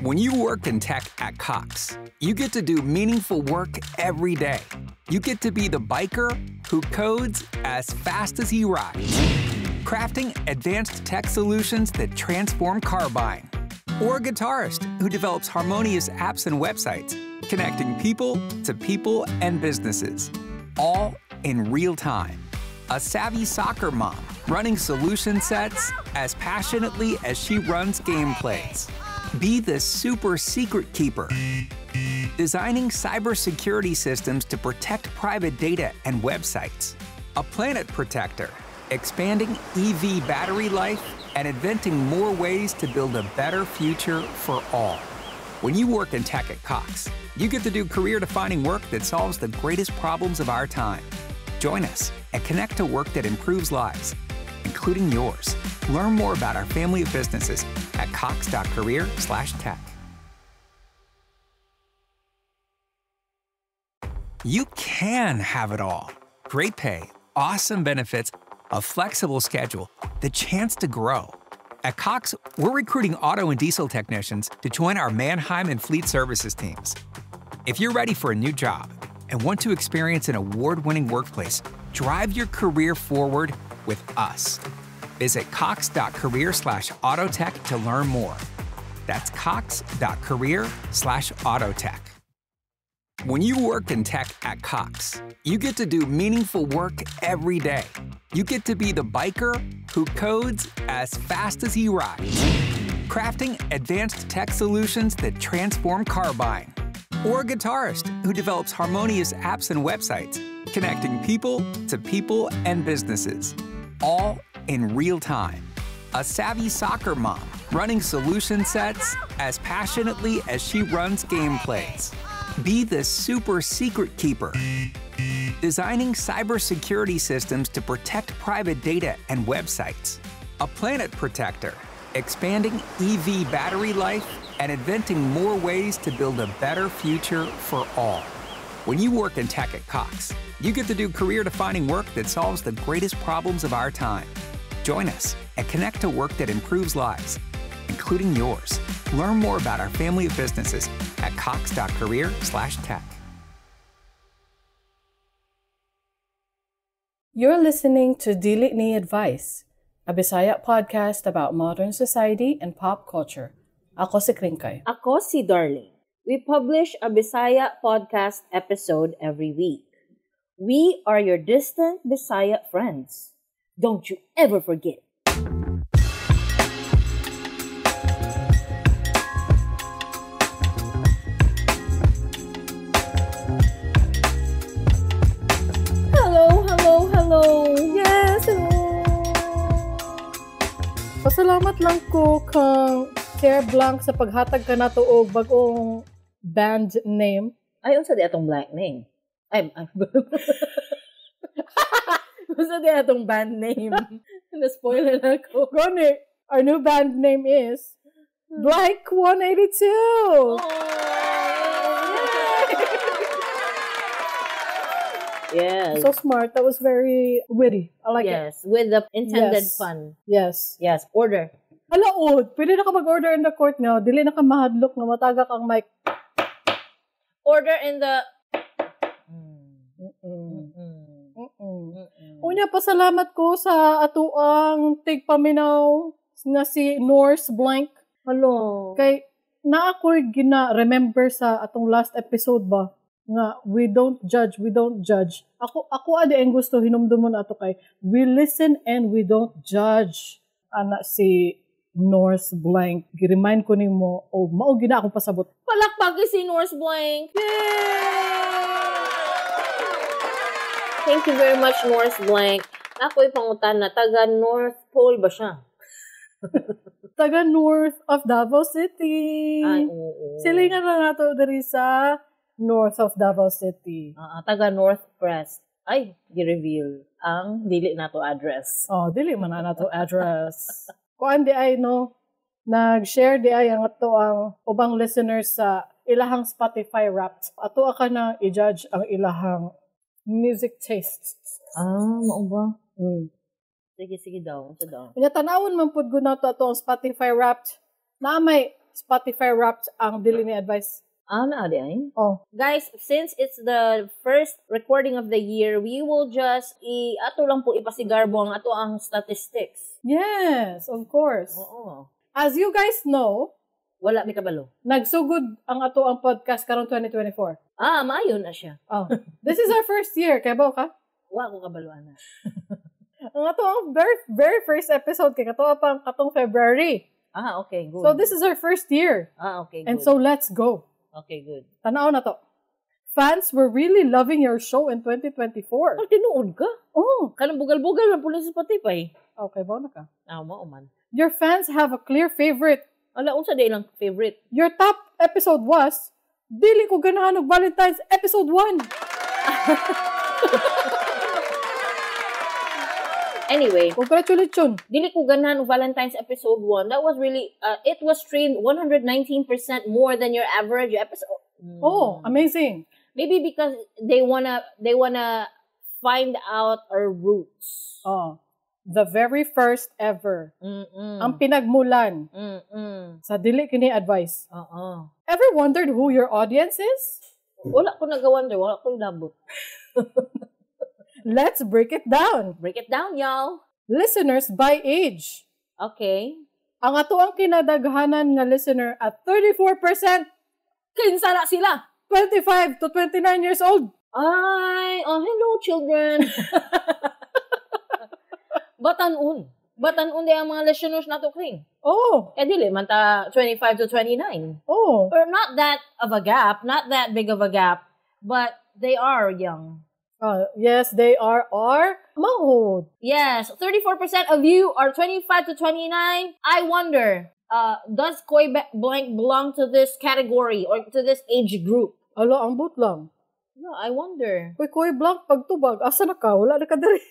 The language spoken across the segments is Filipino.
When you work in tech at Cox, you get to do meaningful work every day. You get to be the biker who codes as fast as he rides, crafting advanced tech solutions that transform car buying. Or a guitarist who develops harmonious apps and websites, connecting people to people and businesses, all in real time. A savvy soccer mom running solution sets as passionately as she runs gameplays. Be the super secret keeper, designing cybersecurity systems to protect private data and websites. A planet protector, expanding EV battery life and inventing more ways to build a better future for all. When you work in tech at Cox, you get to do career-defining work that solves the greatest problems of our time. Join us and connect to work that improves lives, including yours. Learn more about our family of businesses at cox.career/tech. You can have it all. Great pay, awesome benefits, a flexible schedule, the chance to grow. At Cox, we're recruiting auto and diesel technicians to join our Manheim and Fleet Services teams. If you're ready for a new job and want to experience an award-winning workplace, drive your career forward with us. Visit cox.career/autotech to learn more. That's cox.career/autotech. When you work in tech at Cox, you get to do meaningful work every day. You get to be the biker who codes as fast as he rides, crafting advanced tech solutions that transform car buying. Or a guitarist who develops harmonious apps and websites, connecting people to people and businesses, all in real time. A savvy soccer mom running solution sets as passionately as she runs gameplays. Be the super secret keeper, designing cybersecurity systems to protect private data and websites. A planet protector, expanding EV battery life and inventing more ways to build a better future for all. When you work in tech at Cox, you get to do career-defining work that solves the greatest problems of our time. Join us and connect to work that improves lives, including yours. Learn more about our family of businesses at cox.career/tech. You're listening to Dili Ni Advice, a Bisaya podcast about modern society and pop culture. Ako si Kringkay. Ako si Darling. We publish a Bisaya podcast episode every week. We are your distant Bisaya friends. Don't you ever forget. Hello! Yes! Hello! Pasalamat lang ko kang Claire Blanc sa paghatag ka na to og bagong band name. Ay, unsa di atong blank name? Unsa di atong band name? Na-spoiler na ako. Gani, our new band name is Blank 182! Oh! Yes. So smart. That was very witty. I like it. Yes, with the intended fun. Yes. Yes, order. Alaod, pwede na ka mag-order in the court nga. Dili na ka mahadlok nga matagak ang mic. Order in the... Unya, pasalamat ko sa atuang tigpaminaw nga si Norse Blank. Hello. Kay na ako'y gina-remember sa atong last episode ba? Nga, we don't judge. Ako adi ang gusto hinumdumon ato kay we listen and we don't judge. Ana si Norse Blank. Gi-remind ko nimo, mao gina akong pasabot. Palakpag si Norse Blank. Yay! Thank you very much, Norse Blank. Ako'y pangutan na taga North Pole ba siya? Taga north of Davao City. Ay, oo. Silingan na nato diri sa north of Davao City. Taga North Crest. Ay, gi-reveal ang dili nato address. Dili man na nato address. Kuan di ay no, nag-share di ay ang ato ang ubang listeners sa ilahang Spotify Wrapped. Ato ka na i-judge ang ilahang music tastes. Mao ba? Sige daw. Kanya tanawon man pud guna to ang Spotify Wrapped na may Spotify Wrapped ang dili ni advice. Na di ay. Oh. Guys, since it's the first recording of the year, we will just ato lang po ipasigarbo ang ato ang statistics. Yes, of course. Oo. As you guys know, Wala mi kabalo. nagsugod ang ato ang podcast karong 2024. Maayo na siya. Oh. This is our first year, kay ba ka? Wa ko kabalo ana. Ang ato ang very first episode kay kato pa katong February. Okay, good. So this is our first year. Okay, good. And so let's go. Okay, good. Tanaw na to. Fans were really loving your show in 2024. Tinuod ka? Oh. Kanang bugal-bugal man pula sa Spotify. Okay, ba na ka? Mao man. Your fans have a clear favorite. Ala, unsa day lang favorite? Your top episode was Dili Ko Ganahan og Valentine's episode 1. Anyway, Congratulations. Dili Ko Ganahan og Valentine's episode 1. That was really, it was streamed 119% more than your average episode. Oh, amazing. Maybe because they wanna find out our roots. Oh, the very first ever. Ang pinagmulan sa Dili Kini Advice. Ever wondered who your audience is? Wala ko nagawonder, wala ko inabot. Let's break it down. Break it down, y'all. Listeners by age. Okay. Ang ato ang kinadaghanan nga listener at 34%, Kinsa na sila? 25 to 29 years old. Hello, children. Batanon. Batanon din ang mga listeners nato, Kring. Oh. Dili, man ta 25 to 29. Oh. Or not that of a gap, not that big of a gap, but they are young. Yes, they are manghod. Yes, 34% of you are 25 to 29. I wonder, does Koy Blank belong to this category or to this age group? Alo, ang but lang. No, I wonder. Koy Blanc, pagtubag, asa na ka? Wala na ka dali.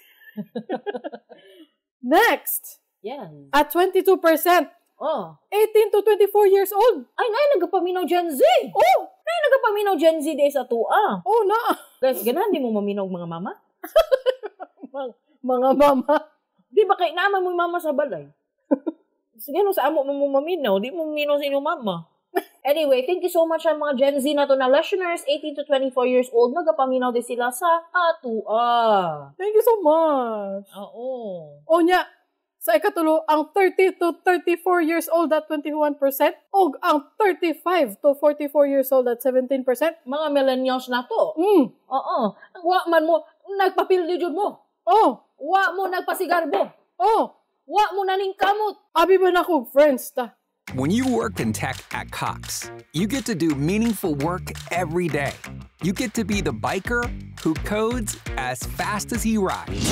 Next, Yes. at 22%, Oh. 18 to 24 years old. Ay, nagapaminaw Gen Z. Oh, Nagapaminaw Gen Z day sa tua. oh na. Guys, ganahan di mo maminaw mga mama? Mga mama. Di ba kay naman mo yung mama sa balay? Sige, no, sa amo mo maminaw, di mo maminaw sa inyong mama. Anyway, thank you so much ang mga Gen Z na to na listeners, 18 to 24 years old, nagapaminaw din sila sa atua. Thank you so much. Oo. O nya, sa ikatulo, ang 30 to 34 years old at 21%, o ang 35 to 44 years old at 17%. Mga millennials na to. Oo. Wa man mo, nagpapildi jud mo. Oh, Wa mo nagpasigarbo. oh, Wa mo naning kamot. abi ba na ko, friends ta? When you work in tech at Cox, you get to do meaningful work every day. You get to be the biker who codes as fast as he rides,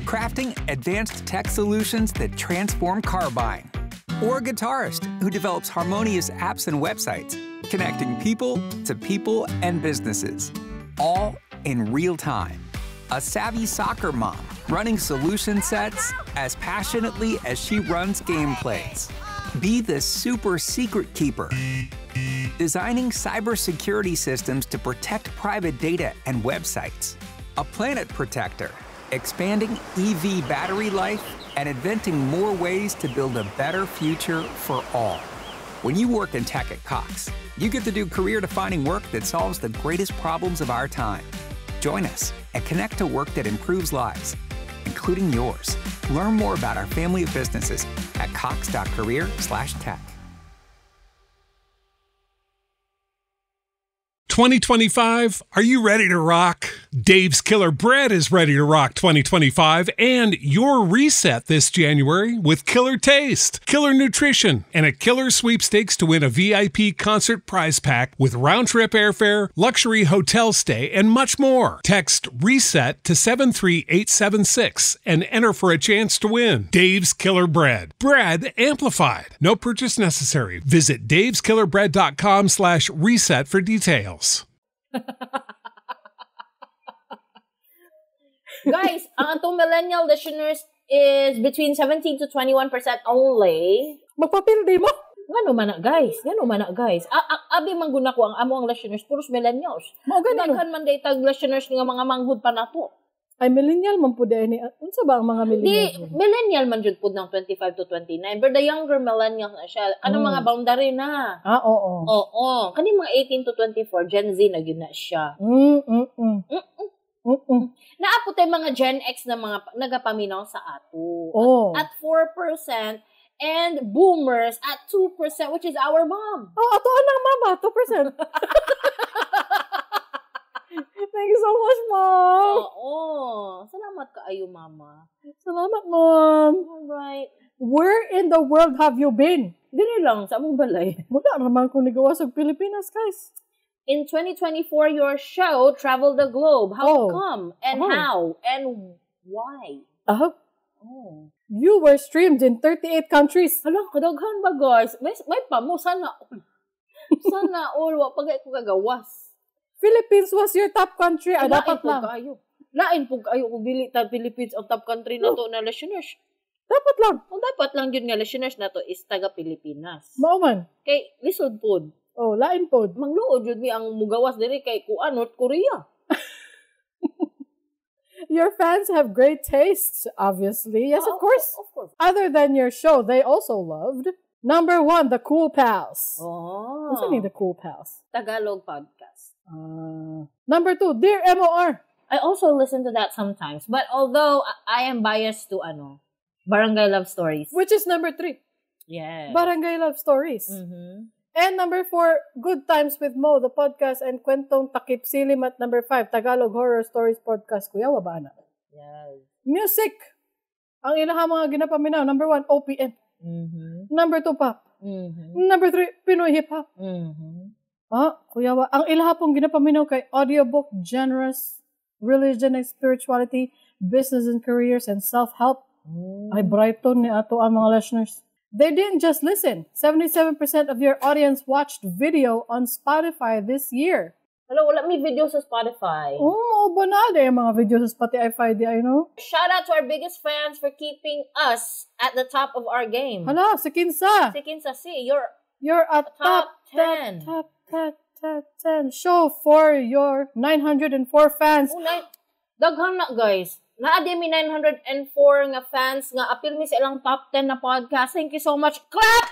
crafting advanced tech solutions that transform car buying, or a guitarist who develops harmonious apps and websites, connecting people and businesses, all in real time. A savvy soccer mom running solution sets as passionately as she runs gameplays. Be the super secret keeper, designing cybersecurity systems to protect private data and websites. A planet protector, expanding EV battery life and inventing more ways to build a better future for all. When you work in tech at Cox, you get to do career-defining work that solves the greatest problems of our time. Join us and connect to work that improves lives, including yours. Learn more about our family of businesses at cox.career/tech. 2025, are you ready to rock? Dave's Killer Bread is ready to rock 2025 and your reset this January with Killer Taste, Killer Nutrition, and a killer sweepstakes to win a VIP concert prize pack with round-trip airfare, luxury hotel stay, and much more. Text RESET to 73876 and enter for a chance to win. Dave's Killer Bread. Bread amplified. No purchase necessary. Visit daveskillerbread.com/reset for details. Guys, ang atong millennial listeners is between 17 to 21% only. Magpapildi mo? Ngano man na, guys? Abi man guna ko ang amo ang listeners, puros millennials. Mao gani no. Daghan man day tag listeners nga mga manghud pa nato. Ay, millennial man po din. Unsa ba ang mga millennial? Millennial man jud pud ng 25 to 29. But the younger millennials na siya. Mga boundary na. Oo. Oo. Kani mga 18 to 24, Gen Z na yun na siya. Naapot tayo mga Gen X na mga nagapaminaw sa ato. Oh. At 4%. And boomers at 2%, which is our mom. Oh, ato ang mama, 2%. Thank you so much, Mom. Oo. Salamat kaayo, Mama. Salamat, Mom. Alright. Where in the world have you been? Dili lang, sa among balay. Wala naman kung nagawa sa Pilipinas, guys. In 2024, your show traveled the globe. How Oh. come? And how? And why? Oh. You were streamed in 38 countries. Hala, kadaghan ba, guys? May pa mo, sana all. Sana all. Wa pagay ko kagawas. Philippines was your top country. Dapat lang. Lain po kayo kung dili ta Philippines ang top country na to na listeners. Dapat lang. Kung dapat lang yun nga listeners na to is taga Pilipinas. Mauman. Kay lisod pod. Oh, lain pod. Mangluod jud mi ang mugawas diri kay kuan North Korea. Your fans have great tastes, obviously. Yes, of course. Of course. Other than your show, they also loved. Number 1, the Cool Pals. Oh. What's the Cool Pals? Tagalog podcast. Number 2, Dear MOR. I also listen to that sometimes. But although I am biased to Barangay Love Stories. Which is number 3. Yeah. Barangay Love Stories. And number 4, Good Times with Mo, the podcast, and Kwentong Takip Silim at number 5, Tagalog Horror Stories Podcast. Kuya, waba na. Yes. Music. Ang ilang mga ginapaminaw. Number 1, OPM. Number 2, Pop. Number 3, Pinoy Hip Hop. Kuya, ang ilang pong ginapaminaw kay audiobook, genres, religion and spirituality, business and careers, and self-help. Ay, Brighton ni ato ang mga listeners. They didn't just listen. 77% of your audience watched video on Spotify this year. Hello, wala may video sa Spotify. Banal yung mga video sa Spotify, di I know. Shout out to our biggest fans for keeping us at the top of our game. Hala, si Kinsa. Si Kinsa si, You're a top 10. Top 10 show for your 904 fans. Daghan na, guys. Naadi mi 904 nga fans nga apil mi sa ilang top 10 na podcast. Thank you so much. Clap!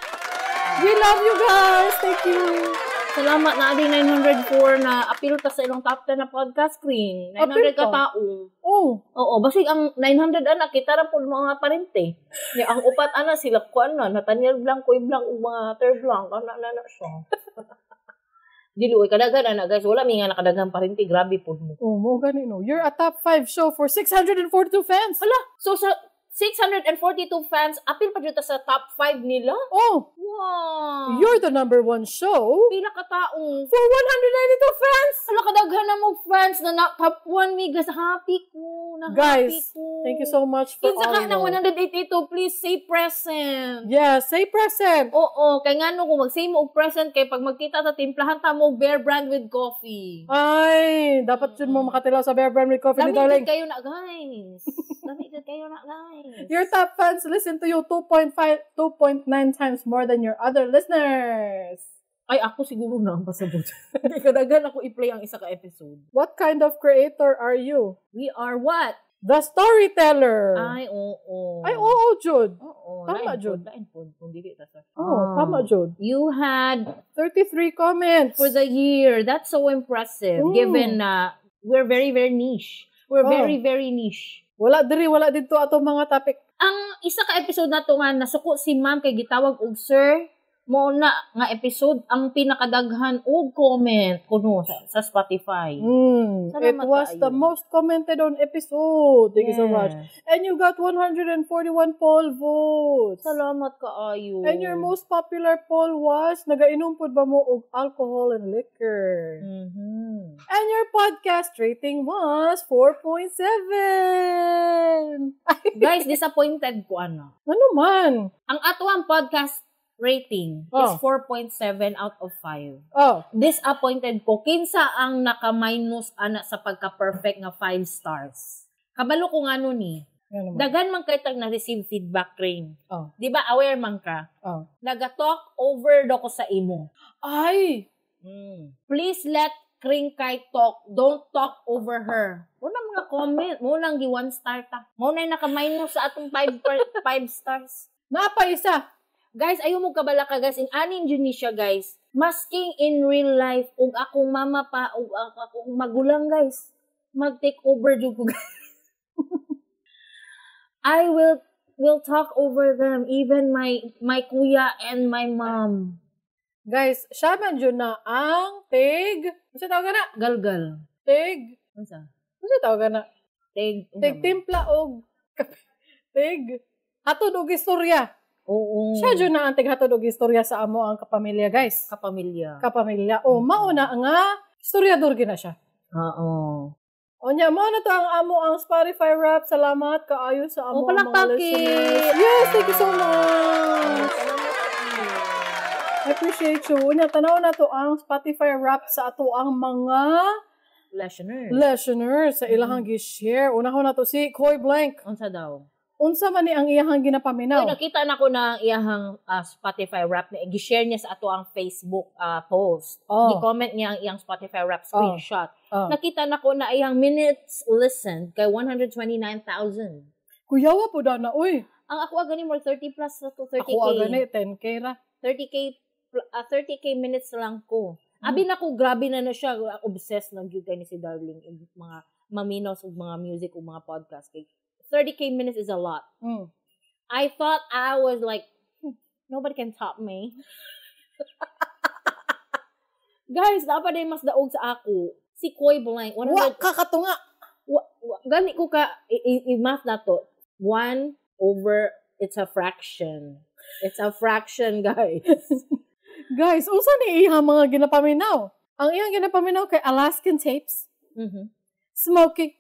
We love you guys. Thank you. Salamat na adi 904 na apil ta sa ilang top 10 na podcast screen. 900 ka taong. Oo, basig ang 900 ana kita ra pud mga parente. Ni ang upat ana sila kuan na Nathaniel Blanco, Blanc ug mga third blanc ana na siya. Dili oy kadaghan na guys, wala mi nga nakadaghang parente, grabe pud mo. Mo gani no. You're a top 5 show for 642 fans. Hala, so sa 642 fans, apil pa dito sa top 5 nila? Wow! You're the number 1 show. Pila ka taong for 192 fans. Hala, kadaghan na mo fans na top 1 mi. Guys, happy ko. Guys, thank you so much for all. Kinsa ka ng 182, please say present. Yeah, say present. Oo, kay nga no, kung mag-say mo og present, kay pag magkita ta, timplahan ta mo Bear Brand with coffee. Ay, dapat yun mo makatilaw sa Bear Brand with coffee ni darling. Kayo na, guys. Lamig kayo na, guys. Your top fans listen to you 2.9 times more than your other listeners. Ay, ako siguro na ang pasabot. Kadaghan ako i-play ang isa ka episode. What kind of creator are you? We are what? The storyteller. Ay, oo. Ay, oo, Jude. Oo. Tama, Jude. Lain po. Kung dili ta sa. Tama, Jude. You had 33 comments. For the year. That's so impressive. Given na we're very, very niche. We're very, very niche. Wala dito ato mga topic. Ang isa ka episode na to nga nasuko si ma'am kay gitawag og sir mo na nga episode ang pinakadaghan og comment kuno sa Spotify. It was the most commented on episode. Thank you so much. And you got 141 poll votes. Salamat kaayo. And your most popular poll was nagainom pud ba mo og alcohol and liquor? And your podcast rating was 4.7. Guys, disappointed ko ano. Ano man? Ang ato ang podcast rating is 4.7 out of 5. Disappointed ko. Kinsa ang naka-minus ana sa pagka-perfect nga 5 stars. Kabalo ko nga nun ni. Dagan man kay tag na-receive feedback cream. Di ba aware man ka? Naga-talk over do ko sa imo. Ay! Please let Kring Kai talk. Don't talk over her. Wala mga comment. Mo nang gi 1 star ta. Mo na naka-minus sa atong 5 stars. Napa isa. Guys, ayaw mo kabala ka guys. In anin dyan ni siya guys. Masking in real life, ug akong mama pa, ug akong magulang guys. Mag-take over dyan ko guys. I will talk over them. Even my kuya and my mom. Guys, siya man dyan na ang tig. Ano tawag na? Galgal. Tig. Ano tawag na? Tig. Tig timpla og tig. Hatod og istorya. Oo. Siya dyan na ang tighatod og istorya sa amo ang kapamilya, guys. Kapamilya. O, mauna nga, istoryador gina siya. Oo. O niya, mo na to ang amo ang Spotify rap. Salamat kaayo sa amo ang mga listeners. Yes, thank you so much. I appreciate you. O niya, tanaw na to ang Spotify rap sa ato ang mga listeners sa ilahang gi-share. Una ko na to si Koy Blank. Unsa daw? Unsa man ni ang iyahang ginapaminaw? Ay, nakita na ko na iyahang Spotify rap na gi-share niya sa ato ang Facebook post. Gi-comment niya ang iyang Spotify rap screenshot. Nakita na ko na iyang minutes listened kay 129,000. Kuyawa po da na, uy. Ang ako agani more 30 plus na to 30k. Ako agani 10k ra. 30k minutes lang ko. Abi na ko grabe na siya, obsessed na gyud kay ni si Darling ug mga maminos ug mga music ug mga podcast kay 30k minutes is a lot. I thought I was like, nobody can top me. Guys, dapat ay mas daog sa ako. Si Koy Blank. Wa kakatunga. Gani ko ka, i-math na to. 1 over, it's a fraction. It's a fraction, guys. Guys, unsa ni iyang mga ginapaminaw? Ang iyang ginapaminaw kay Alaskan Tapes, Smokey,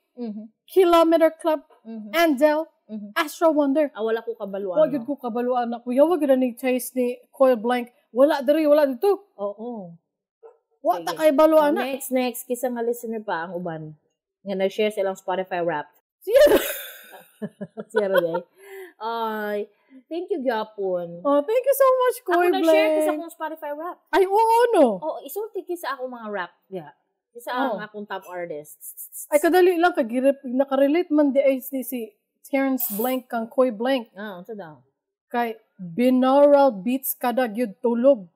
Kilometer Club, Andel, Astro Wonder. Wala ko kabaluan. Wag ko kabaluan na kuya, wag ni taste ni Koy Blank. Wala diri, wala dito. Oo. Wa ta kay baluan na. Next, kisa nga listener pa ang uban. Nga nag-share silang Spotify rap. Siya rin. Ay, thank you, Gyapon. Oh, thank you so much, Koy Blank. Ako nag-share kisa akong Spotify rap. Ay, oo, no? Oo, isulti kisa ako mga rap. Yeah. Isa ang akong top artists. Ay, kadali lang, nakarelate man di ay si Terrence Blank kang Koy Blank. Ito daw. Kay binaural beats kada gyud tulog.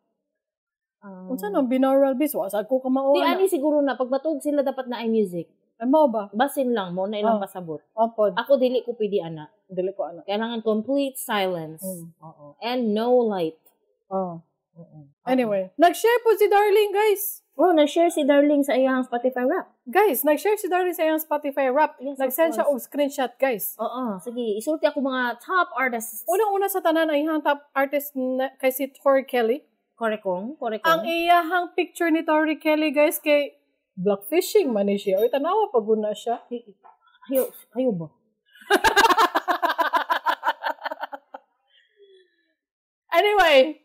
Unsa nang binaural beats? Wasag ko kamao Di na. ani siguro na, pag matug sila dapat na ay music. Ay, mo ba? Basin lang mo na ilang pasabot. Pod. Ako dili ko pwede ana. Dili ko ana. Kailangan complete silence. Oo. And no light. Anyway, nag-share po si Darling, guys. Nag-share si Darling sa iyang Spotify rap. Guys, nag-share si Darling sa iyang Spotify rap. Yes, nag-send siya og screenshot, guys. Sige. Isulti ako mga top artists. Unang-una sa tanan ay iyang top artist kay si Tori Kelly. Korekong. Ang iyahang picture ni Tori Kelly, guys, kay blackfishing man ni siya. Oy, tanawa pag una siya. Hayo ba? Anyway.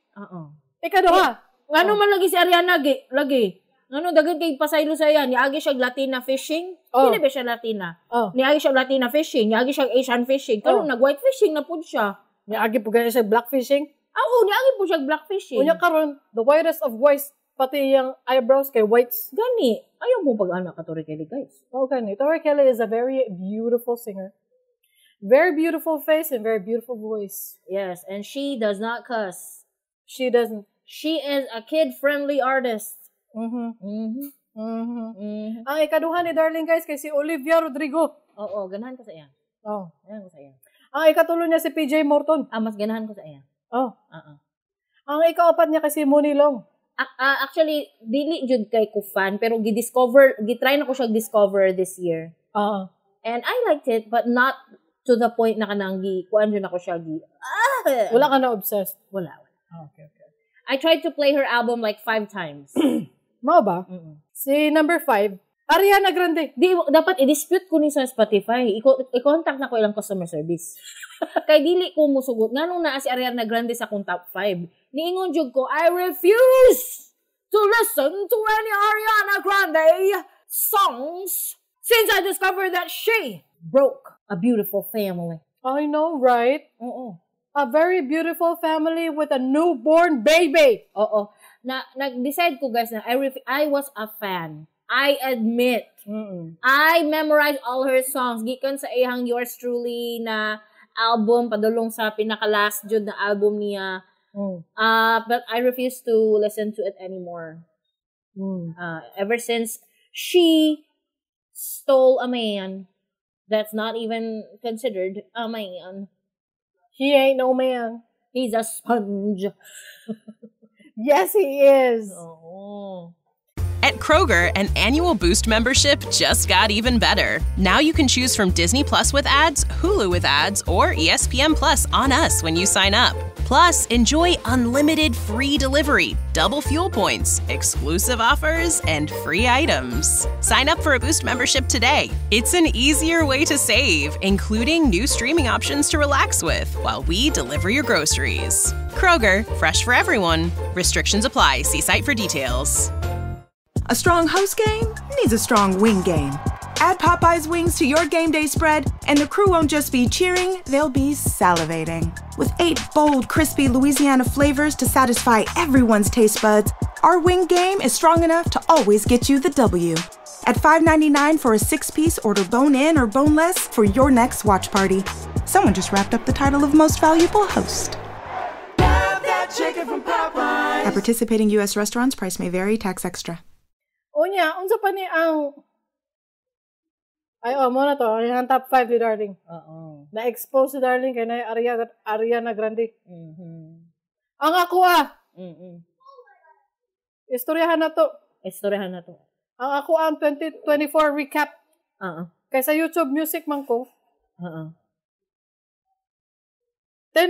Ikaduha. Ngano man lagi si Ariana lagi. Ngano daghan kay pasaylo sa iya, niagi siya Latina fishing. Dili ba siya Latina? Niagi siya Latina fishing, niagi siya Asian fishing. Karon nag-white fishing na pud siya. Niagi po gaya siya blackfishing. Niagi po siya blackfishing. Unya karon, the whitest of whites, pati yung eyebrows kay whites. Gani. Ayaw mo pag-anak ka Tori Kelly, guys. Gani. Tori Kelly is a very beautiful singer. Very beautiful face and very beautiful voice. Yes, and she does not cuss. She doesn't. She is a kid-friendly artist. Ang ikaduha ni Darling, guys, kay si Olivia Rodrigo. Ganahan ko sa iya. Ganahan ko sa iya. Ang ikatulo niya si PJ Morton. Mas ganahan ko sa iya. Ang ikaapat niya kasi Moni Long. Actually, dili jud kay ko fan, pero gitry na ko siya discover this year. And I liked it, but not to the point na kanang kuan jud ako siya Wala ka na obsessed? Wala. Okay. I tried to play her album like 5 times. Mao ba? Si number 5, Ariana Grande. Dapat i-dispute ko ni sa Spotify. I-contact na ko ilang customer service. Kay dili ko musugot. Nganong naa si Ariana Grande sa akong top 5. Niingon jud ko, I refuse to listen to any Ariana Grande songs since I discovered that she broke a beautiful family. I know, right? A very beautiful family with a newborn baby. Nag-decide ko, guys, na I was a fan I admit, I memorized all her songs. Gikan sa iyang Yours Truly na album, padulong sa pinaka-last jud na album niya. But I refuse to listen to it anymore. Ever since she stole a man that's not even considered a man. He ain't no man. He's a sponge. Yes, he is. Oh. At Kroger, an annual Boost membership just got even better. Now you can choose from Disney Plus with ads, Hulu with ads, or ESPN Plus on us when you sign up. Plus, enjoy unlimited free delivery, double fuel points, exclusive offers, and free items. Sign up for a Boost membership today. It's an easier way to save, including new streaming options to relax with while we deliver your groceries. Kroger, fresh for everyone. Restrictions apply. See site for details. A strong host game needs a strong wing game. Add Popeye's wings to your game day spread, and the crew won't just be cheering, they'll be salivating. With 8 bold, crispy Louisiana flavors to satisfy everyone's taste buds, our wing game is strong enough to always get you the W. At $5.99 for a 6-piece, order bone-in or boneless for your next watch party. Someone just wrapped up the title of Most Valuable Host. Love that chicken from Popeyes. At participating U.S. restaurants, price may vary, tax extra. Unya, unsa pa ni ang... Ay, mo na to. Ang top 5 ni Darling. Na-expose si Darling kay na Ariana Grande. Ang ako Istoryahan na to. Ang ako ang 2024 recap. Kay sa YouTube Music man ko. 10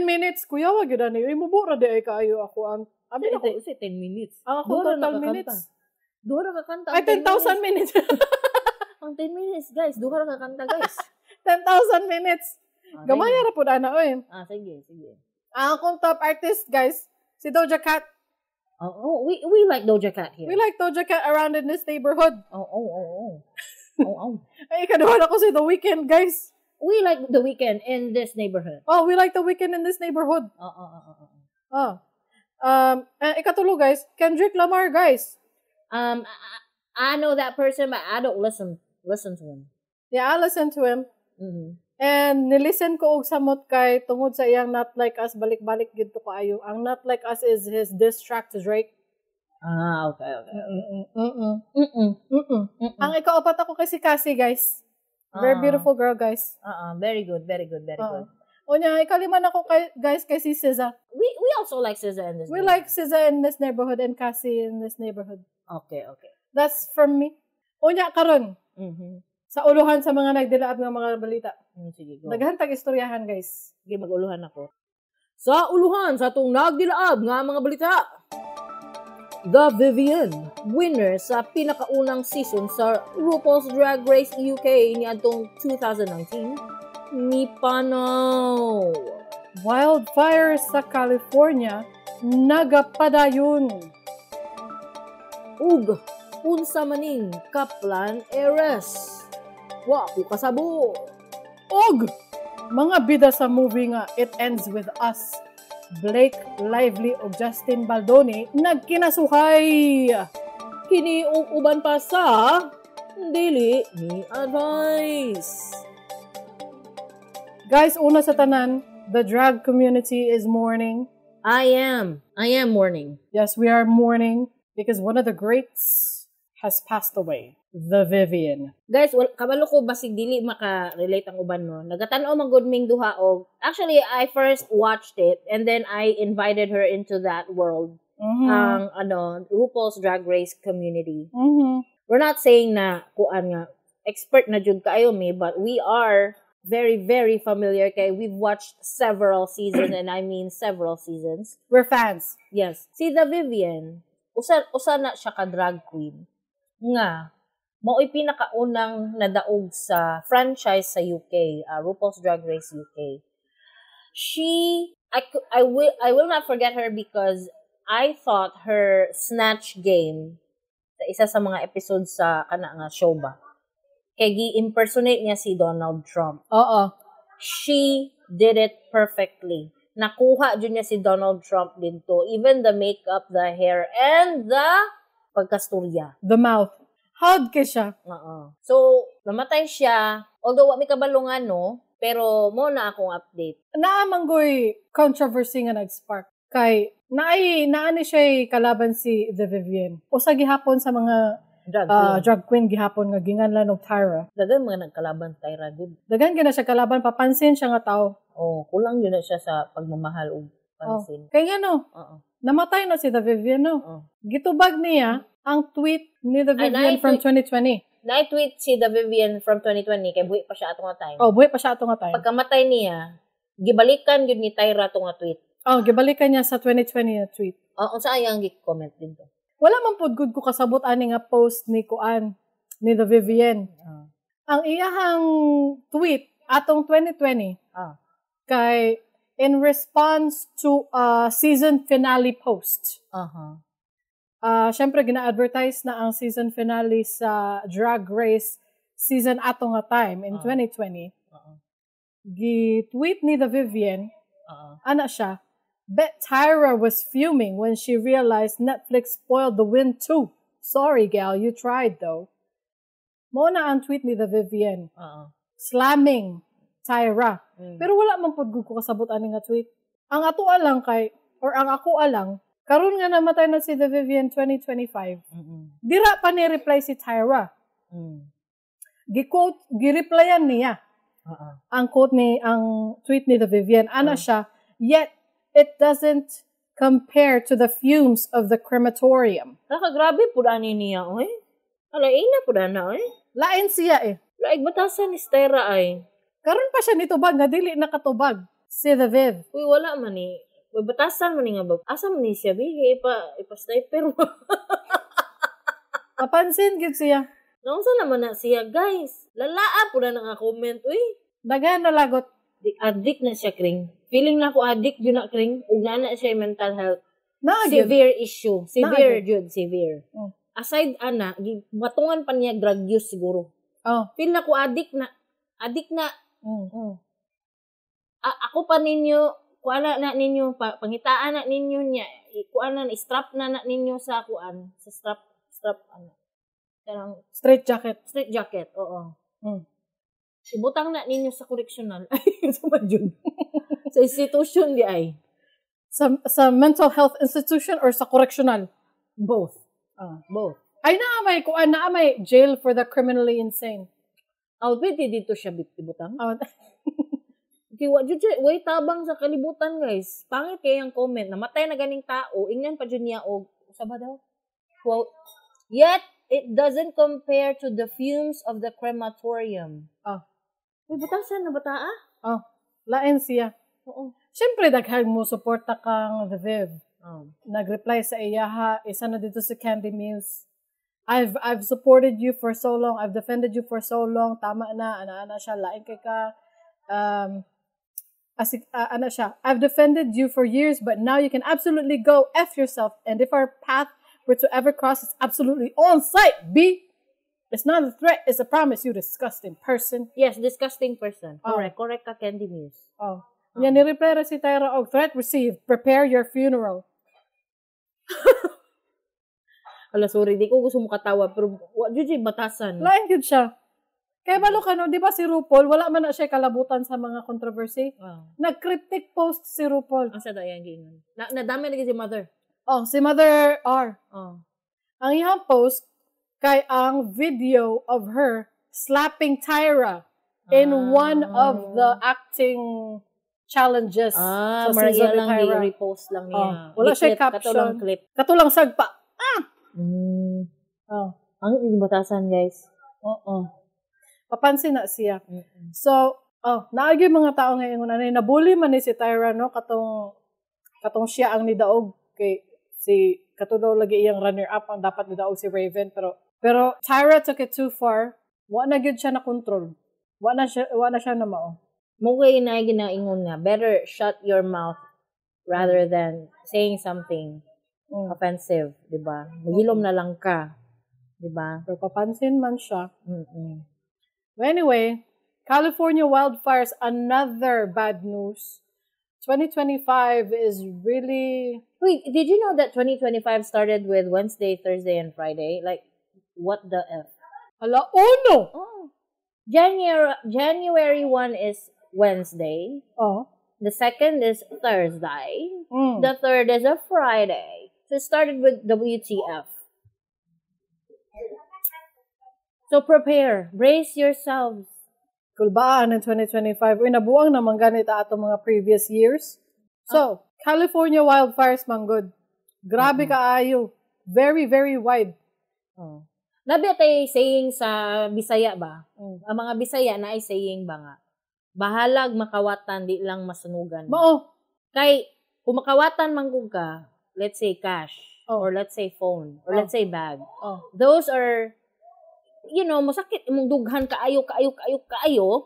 minutes. Kuya, wag yun ani. Mubura di ay kaayo ako ang... Abi na ko. 10 minutes. Ang ako total minutes. Duha ra ka kanta. Ay, 10,000 minutes. Ang 10 minutes, guys. Duha ra ka kanta, guys. 10,000 minutes. Gamaya ra po na oy. Sige. Ang akong top artist, guys, si Doja Cat. We like Doja Cat here. We like Doja Cat around in this neighborhood. Ay, ikaduhan ako si The Weeknd, guys. We like The Weeknd in this neighborhood. Oh, we like The Weeknd in this neighborhood. Ikatulo, guys, Kendrick Lamar, guys. I know that person, but I don't listen to him. Yeah, I listen to him. And nilisten ko og samot kay tungod sa iyang Not Like Us, balik-balik gid to kaayo. Ang Not Like Us is his diss track to Drake. Okay. Ang ikaapat ako kay si Cassie, guys. Very beautiful girl, guys. Very good. Unya, ikaliman ako kay si SZA. We also like SZA in this We like SZA in this neighborhood and Cassie in this neighborhood. Okay. That's from me. Unya, karon. Sa uluhan sa mga nagdilaab ng mga balita. Sige, go. Naghantag istoryahan, guys. Sige, mag-uluhan ako. Sa uluhan, sa itong nagdilaab nga mga balita. The Vivienne, winner sa pinakaunang season sa RuPaul's Drag Race UK niadtong 2019, ni Panaw. Wildfires sa California, nagapadayon. Ug, unsa maning Kaplan Heiress. Wa ko kasabo. Og, mga bida sa movie nga It Ends With Us, Blake Lively o Justin Baldoni nagkinasuhay. Kini og uban pa sa dili ni advice. Guys, una sa tanan, the drag community is mourning. I am mourning. Yes, we are mourning because one of the greats has passed away. The Vivienne. Guys, kabalo ko basig dili maka-relate ang uban no. Nagatan-aw man gud ming duha og. Actually, I first watched it and then I invited her into that world. Ang RuPaul's Drag Race community. We're not saying na kuan nga expert na jud kaayo me, but we are very, very familiar kay we've watched several seasons and I mean several seasons. We're fans. Yes. Si The Vivienne, usa na siya ka drag queen nga mao'y pinakaunang nadaog sa franchise sa UK, RuPaul's Drag Race UK. I will not forget her because I thought her snatch game sa isa sa mga episodes sa kana nga show ba. Kaya gi-impersonate niya si Donald Trump. She did it perfectly. Nakuha dyan niya si Donald Trump dito. Even the makeup, the hair, and the pagkasturya. The mouth. How'd ka siya? Oo. So, namatay siya. Although, wa mi kabalungan, no? Pero, mo na akong update. Naamanggoy controversy nga nag-spark. Kay, naani siya kalaban si The Vivienne. O sa gihapon sa mga drag queen gihapon nga ginganlan og Tyra. Dagan mga nagkalaban Tyra good. Dagan gina siya kalaban, papansin siya nga tao. Oh, kulang yun na siya sa pagmamahal o pansin. Kaya nga no, namatay na si The Vivienne no. Gitubag niya ang tweet ni The Vivienne from 2020. Na-tweet si The Vivienne from 2020 kay buhi pa siya ato nga time. Oh, buhi pa siya ato nga time. Pagkamatay niya, gibalikan yun ni Tyra ato nga tweet. Oh, gibalikan niya sa 2020 na tweet. Unsa ayang gi-comment din to? Wala man pud good ko kasabot ani nga post ni Kuan ni The Vivienne. Ang iyahang tweet atong 2020 kay in response to a season finale post. Syempre gina-advertise na ang season finale sa Drag Race season ato nga time in 2020. Gi-tweet ni The Vivienne ana siya, bet Tyra was fuming when she realized Netflix spoiled the win too. Sorry, gal, you tried though. Mo na ang tweet ni The Vivienne. Slamming Tyra. Pero wala man pud ko kasabot ani nga tweet. Ang ato alang kay, or ang ako alang, karon nga namatay na si The Vivienne 2025. Dira pa ni reply si Tyra. Gi-quote, gi-replyan niya. Ang quote ni, ang tweet ni The Vivienne. Ana siya, yet it doesn't compare to the fumes of the crematorium. Nakagrabe po ani niya, oy. Alaina po na, oy. Lain siya eh. Laig batasan ni Tyra ay. Karon pa siya nitubag, nga dili nakatubag. Si The Viv. Uy, wala man ni. Uy, batasan man ni nga ba? Asa man ni siya, bigay ipa-sniper mo. Kapansin, gid siya. Naunsa naman na siya, guys. Lalaa po na naka-comment, uy. Dagan na lagot. Addict na siya, Kring. Feeling na ako addict yun na, Kring. Ug na siya yung mental health. Severe issue. Severe, Jude. Severe. Aside, batungan pa niya drug use siguro. Feel na ko addict na. Addict na. Ako pa ninyo, kuana na ninyo, pangitaan na ninyo niya, kuana na, strap na ninyo sa kuan. Sa strap, straight jacket. Straight jacket, oo. Ibutang na ninyo sa correctional. Sa June. Sa institution di ay. Sa mental health institution or sa correctional? Both. Both. Ay naamay, kung naamay jail for the criminally insane. Pwede dito siya ibutang. Way tabang sa kalibutan, guys. Pangit kaya yung comment. Namatay na ganing tao. Ingnan pa dyan niya o, saba daw? Quote, yet, it doesn't compare to the fumes of the crematorium. Uy, batasan na bataa? Lain siya. Siyempre, daghang mo suporta kang The Viv. Nag-reply sa iyaha, isa na dito si Candy Muse. I've supported you for so long. I've defended you for so long. Tama na, ana siya. Lain kay ka. Ana siya. I've defended you for years, but now you can absolutely go F yourself. And if our path were to ever cross, it's absolutely on site, B. It's not a threat, it's a promise, you disgusting person. Yes, disgusting person. Correct ka, Candy Muse. Yan, nireply si Tyra, threat received, prepare your funeral. Ala, sorry, di ko gusto mo katawa, pero Juji, batasan. Lain yun siya. Kaya balo ka, no, di ba si RuPaul, wala man na siya kalabutan sa mga controversy. Nag-cryptic post si RuPaul. Ang sada yan, gingan. Nadami lagi si Mother. Si Mother R. Ang iyang post, kay ang video of her slapping Tyra in one of the acting challenges sa season ni Tyra. I-repost lang niya. Wala siya caption. Katulang sagpa. Ang batasan, guys. Papansin na siya. So, naagi mga tao ngayon nabully man ni si Tyra, no? Katong siya ang nidaog kay si katudaw lagi iyang runner-up ang dapat nidaog si Raven, pero Tyra took it too far. Wa na gyud siya na control. Wa na siya na mao. Mugay na ginaingon nga, better shut your mouth rather than saying something offensive, 'di ba? Magilom na lang ka, 'di ba? Pero papansin man siya. Anyway, California wildfires, another bad news. 2025 is really... Wait, did you know that 2025 started with Wednesday, Thursday, and Friday? Like, What the F? Hala, no! Oh. January 1 is Wednesday. Oh. The 2nd is Thursday. Mm. The 3rd is a Friday. So it started with WTF. So prepare. Brace yourselves. Kulbaan in 2025. Uy, nabuang naman ganito ato mga previous years. So, California wildfires, manggod. Grabe kaayo. Very, very wide. Oh. Nabi tay saying sa Bisaya ba? Ang mga Bisaya na ay saying ba nga? Bahalag makawatan, di lang masunugan. Mao. Kay, kung makawatan manggug ka, let's say cash, Oh. or let's say phone, or Oh. let's say bag. Oh. Those are, masakit, mong dughan kaayo.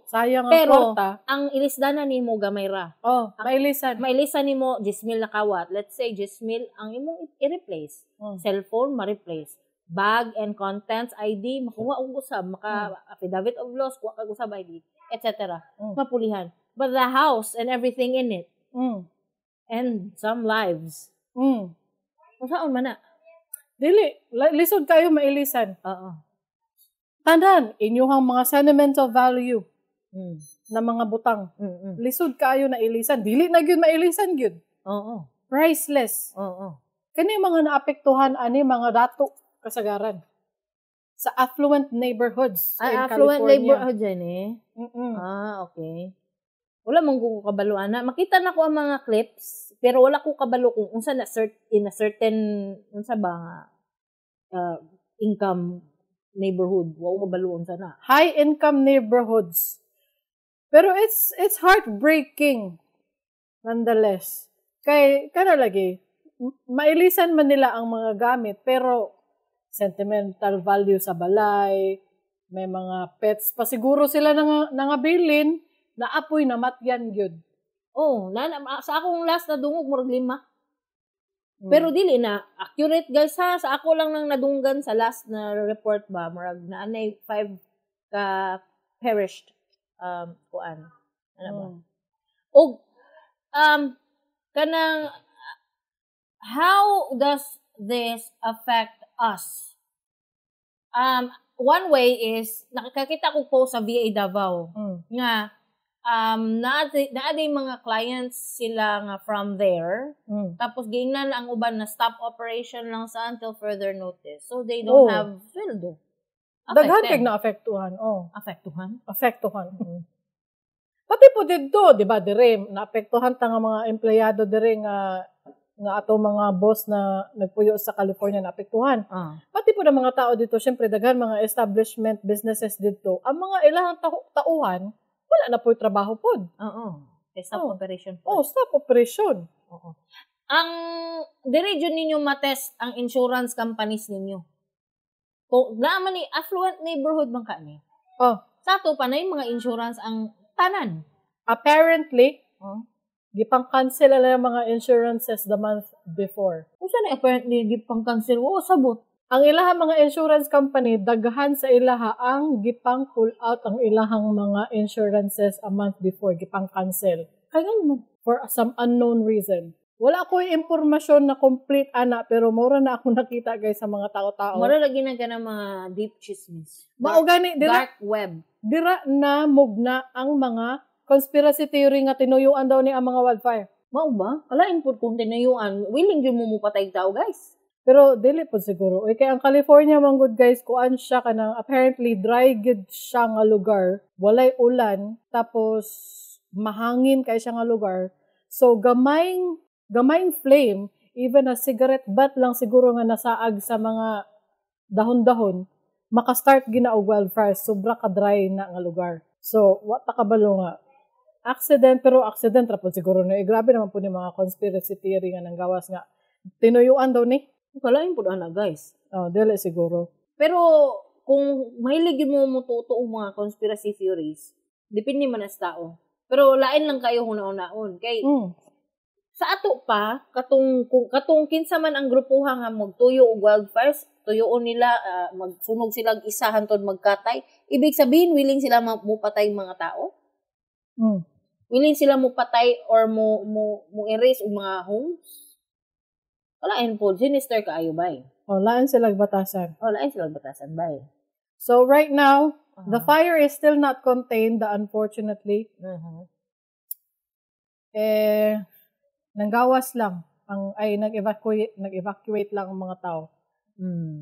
Sayang ang Pero, kwarta. ang ilisdanan nimo gamay ra. Oh, mailisan. Mailisan nimo 10,000 na kawat. Let's say 10,000 ang imong i-replace. Cellphone ma-replace. Bag and contents, ID, makuha og usab, affidavit of loss, kuha kag usab ID, etc. Mapulihan. But the house and everything in it, and some lives. Masaon man na? Dili, lisod kayo mailisan. Oo. Tanan, inyuhang mga sentimental value na mga butang. Lisod kayo na ilisan. Dili na gyud mailisan gyud. Oo. Priceless. Oo. Kani mga naapektuhan ani mga dato kasagaran sa affluent neighborhoods in Affluent California. neighborhood dyan eh. Okay. Wala mong ko kabaloan na. Makita na ko ang mga clips, pero wala ko kabalo kung unsa na in a certain, unsa ba nga, income neighborhood. Wala ko kabalo unsa na. High income neighborhoods. Pero it's heartbreaking nonetheless. Kay lagi mailisan man nila ang mga gamit pero sentimental value sa balay, may mga pets pa siguro sila nangabilin na apoy na matyan gyud. Oh, sa akong last na dungog murag 5. Pero dili na accurate guys ha, sa ako lang nang nadunggan sa last na report ba murag na anay 5 ka perished kuan. Ano ba? Og kanang how does this affect us? One way is nakakita ko post sa VA Davao nga naaday mga clients sila nga from there. Tapos gingnan ang uban na stop operation lang sa until further notice. So they don't have sweldo. Daghan kag na afektuhan. Afektuhan. Pati po dito, di ba, dire naapektuhan ta nga mga empleyado dire nga ato mga boss na nagpuyo sa California naapektuhan. Pati po ng mga tao dito, syempre daghan mga establishment businesses dito. Ang mga ilang tauhan, wala na po trabaho pod. Oo. Stop operation pod. Oh, stop operation. Oo. Ang dire jud ninyo matest ang insurance companies ninyo. Kung naman ni affluent neighborhood man ka ni. Sa ato pa na yung mga insurance ang tanan. Apparently, gipang-cancel na yung mga insurances the month before. Kung saan apparently gipang-cancel? Oo, sabot. Ang ilahang mga insurance company, daghan sa ilaha ang gipang-pull out ang ilahang mga insurances a month before, gipang-cancel. Kaya naman. For some unknown reason. Wala ko yung impormasyon na complete, ana, pero mura na ako nakita, guys, sa mga tao-tao. Mura lagi na ka ng mga deep chismis. Dark web. Dira na mugna ang mga conspiracy theory nga tinuyuan daw ni ang mga wildfire. Mao ba? Kalain po kung tinuyuan, willing din mo patay tao, guys. Pero dili po siguro. Kaya ang California manggod guys, kuan siya kanang apparently dry good siya nga lugar. Walay ulan, tapos mahangin kay siya nga lugar. So gamayng flame, even a cigarette butt lang siguro nga nasaag sa mga dahon-dahon, makastart gina og wildfire, sobra ka dry na nga lugar. So what kabalo nga accident, pero accident ra po siguro na. Grabe naman po ni mga conspiracy theory nga nang gawas nga tinuyuan daw ni. Kalain po na guys. Dili siguro. Pero kung mahilig mo mututo og mga conspiracy theories, depende man sa tao. Pero lain lang kayo hunaon-naon. Kay sa ato pa katong kinsa man ang grupuha nga magtuyo og wildfires, tuyoon nila magsunog sila isa hantod magkatay. Ibig sabihin willing sila mupatay mga tao? Willing sila mupatay or mo erase og mga homes? Wala po, sinister kaayo ba eh. Oh, laan silang batasan. Oh, lain sila batasan ba eh. So right now, the fire is still not contained, unfortunately. Nanggawas lang nag-evacuate lang ang mga tao.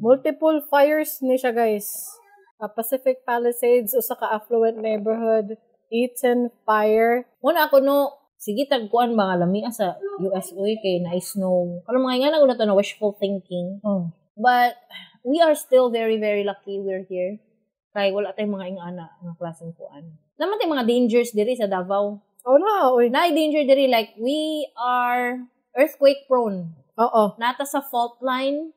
Multiple fires ni siya, guys. Pacific Palisades, usa ka affluent neighborhood, Eaton fire. Muna ako no, sige tagkuan mga lami sa US kay na snow. Kalau mga nga na to na wishful thinking. But we are still very, very lucky we're here. Kaya wala tayong mga ingana ng klaseng kuan. Naman tayong mga dangers diri sa Davao. Oh na, oy. Na danger diri like we are earthquake prone. Oo. Nata sa fault line.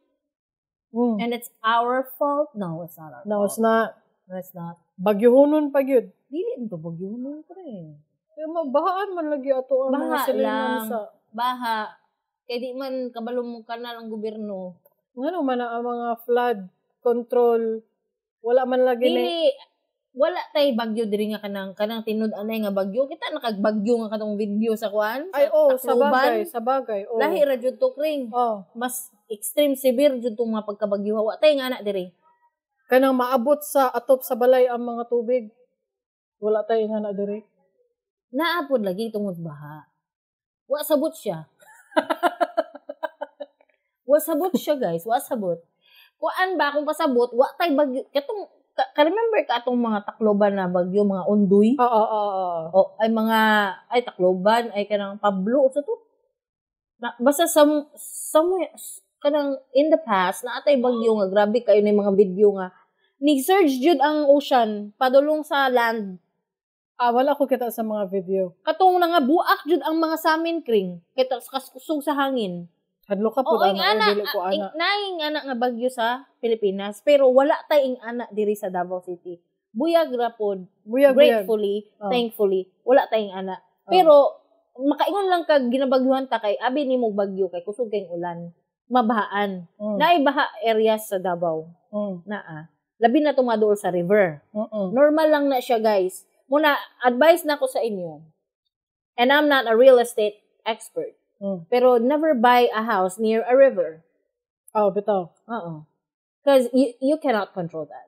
And it's our fault? No, it's not our No, fault. it's not. No, it's not. Bagyohonon pa yun. Dili ito bagyohonon pa rin. Kaya mabahaan man lagi ato ang mga Baha silinan lang. sa... Baha. Kaya di man kabalong mo kanal ang gobyerno. Ano man ang mga flood control, wala man lagi Dili, wala tay bagyo diri nga kanang tinud-anay nga bagyo. Kita nakagbagyo nga katong video sa kuan. Ay, sa Tacloban. bagay. Oh. Lahi ra jud to kring. Oh. Mas extreme severe jud tong mga pagkabagyo. Wa tay nga na diri. Kanang maabot sa atop sa balay ang mga tubig. Wala tayo nga na diri. Naapod lagi tungod baha. Wa sabot siya. Wa sabot siya, guys. Wa sabot. Kuan ba kung pasabot, wa tay bagyo. Katong ka-remember ka atong mga Tacloban na bagyo, mga Undoy? Oo. O ay mga Tacloban ay kanang Pablo sa to. Basta somewhere kanang in the past na atay bagyo nga grabe kayo na mga video nga ni surge jud ang ocean padulong sa land. Wala ko kita sa mga video. Katong nga buak jud ang mga samin kring kita sa kaskusog sa hangin. Hadlo ka po Oo, ing ana, dili ko ana. naing ana nga bagyo sa Pilipinas, pero wala tay ing ana diri sa Davao City. Buyag ra pod, gratefully, thankfully, wala tay ing ana. Pero makaingon lang kag ginabagyuhan ta kay abi nimo bagyo kay kusog kay ulan, mabahaan. Naay baha areas sa Davao. Naa. Labi na tong maduol sa river. Normal lang na siya, guys. Muna advice na ko sa inyo. And I'm not a real estate expert. Pero never buy a house near a river. Oh, bitaw. Because you cannot control that.